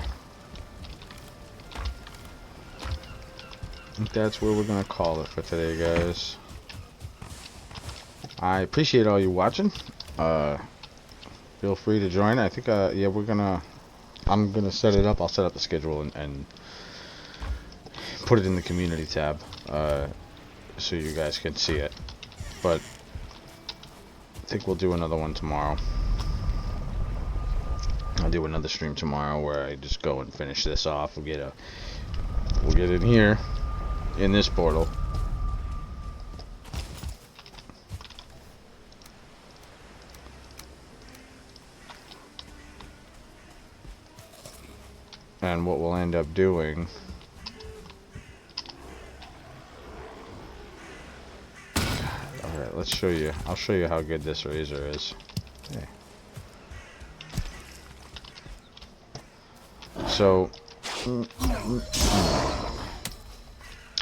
I think that's where we're gonna call it for today, guys. I appreciate all you watching. Feel free to join. I think yeah, I'm gonna set it up. I'll set up the schedule and put it in the community tab. So you guys can see it, but I think we'll do another one tomorrow. I'll do another stream tomorrow where I just go and finish this off. We'll get in here in this portal, and what we'll end up doing. Let's show you. I'll show you how good this razor is. Okay. So,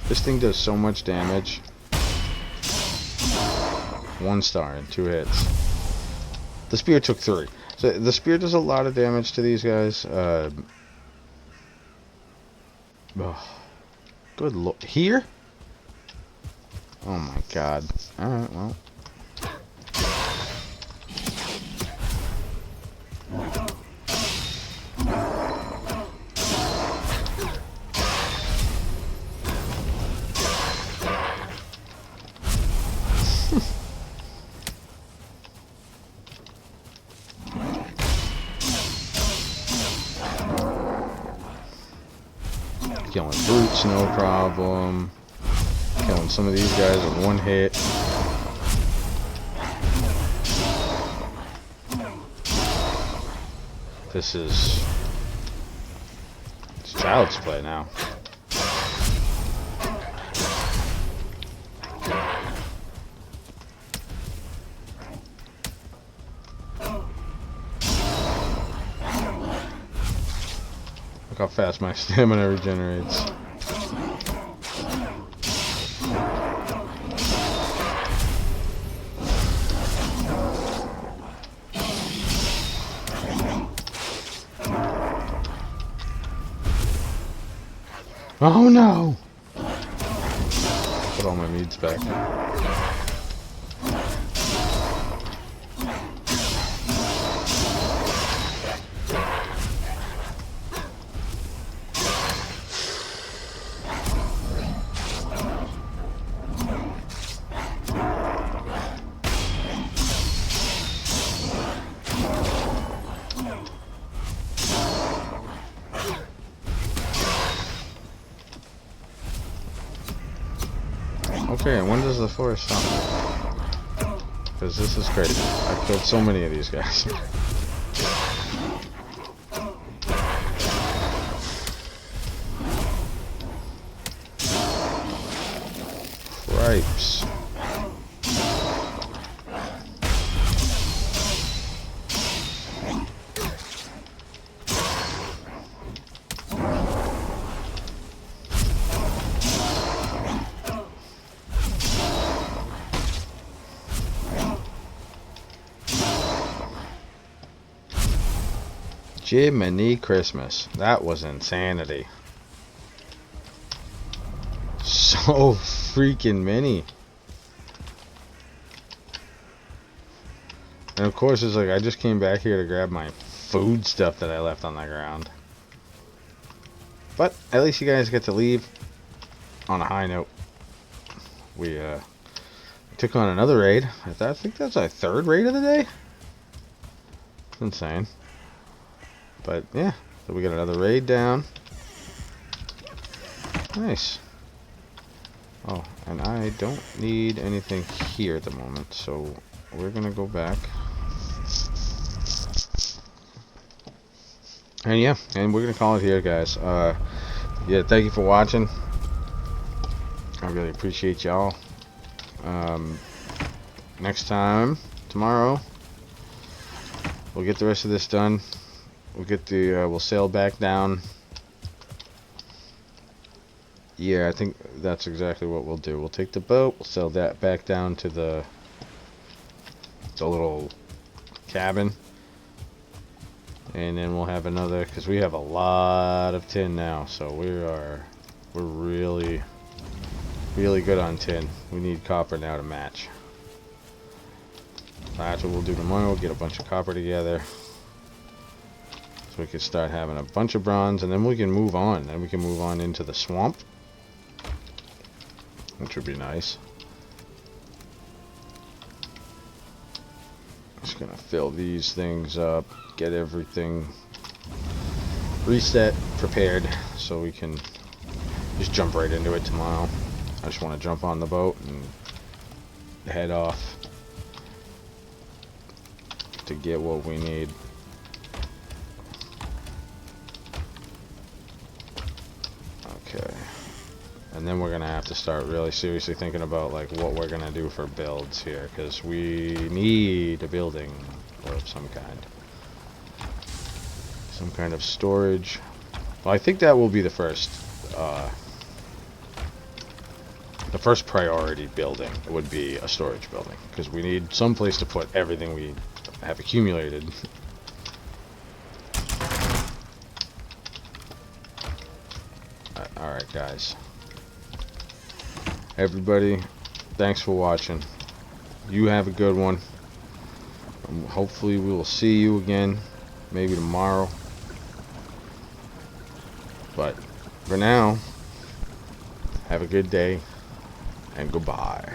this thing does so much damage. 1 star in 2 hits. The spear took 3. So the spear does a lot of damage to these guys. Good lord. Here? Oh my god. Alright, well. Killing brutes, no problem. Killing some of these guys in 1 hit. This is... it's child's play now. Look how fast my stamina regenerates. Oh no! Put all my meats back. Okay, and when does the forest stop? Because this is crazy. I've killed so many of these guys. Cripes. Jiminy Christmas. That was insanity. So freaking many. And of course it's like I just came back here to grab my food stuff that I left on the ground. But at least you guys get to leave on a high note. We took on another raid. I think that's our 3rd raid of the day. It's insane. But yeah, So we got another raid down. Nice. Oh, and I don't need anything here at the moment, so we're gonna go back. And yeah, and we're gonna call it here, guys. Yeah, thank you for watching. I really appreciate y'all. Next time, tomorrow, we'll get the rest of this done. We'll get the, we'll sail back down. Yeah, I think that's exactly what we'll do. We'll take the boat, we'll sail that back down to the little cabin. And then we'll have another, because we have a lot of tin now, so we're really good on tin. We need copper now to match. That's what we'll do tomorrow. We'll get a bunch of copper together, so we can start having a bunch of bronze, and then we can move on. Then we can move on into the swamp, which would be nice. Just gonna fill these things up, get everything reset, prepared, so we can just jump right into it tomorrow. I just want to jump on the boat and head off to get what we need. Okay. And then we're gonna have to start really seriously thinking about like what we're gonna do for builds here, because we need a building of some kind of storage. Well, I think that will be the first priority building. It would be a storage building, because we need some place to put everything we have accumulated. Alright guys, everybody, thanks for watching. You have a good one. Hopefully we will see you again, maybe tomorrow. But for now, have a good day and goodbye.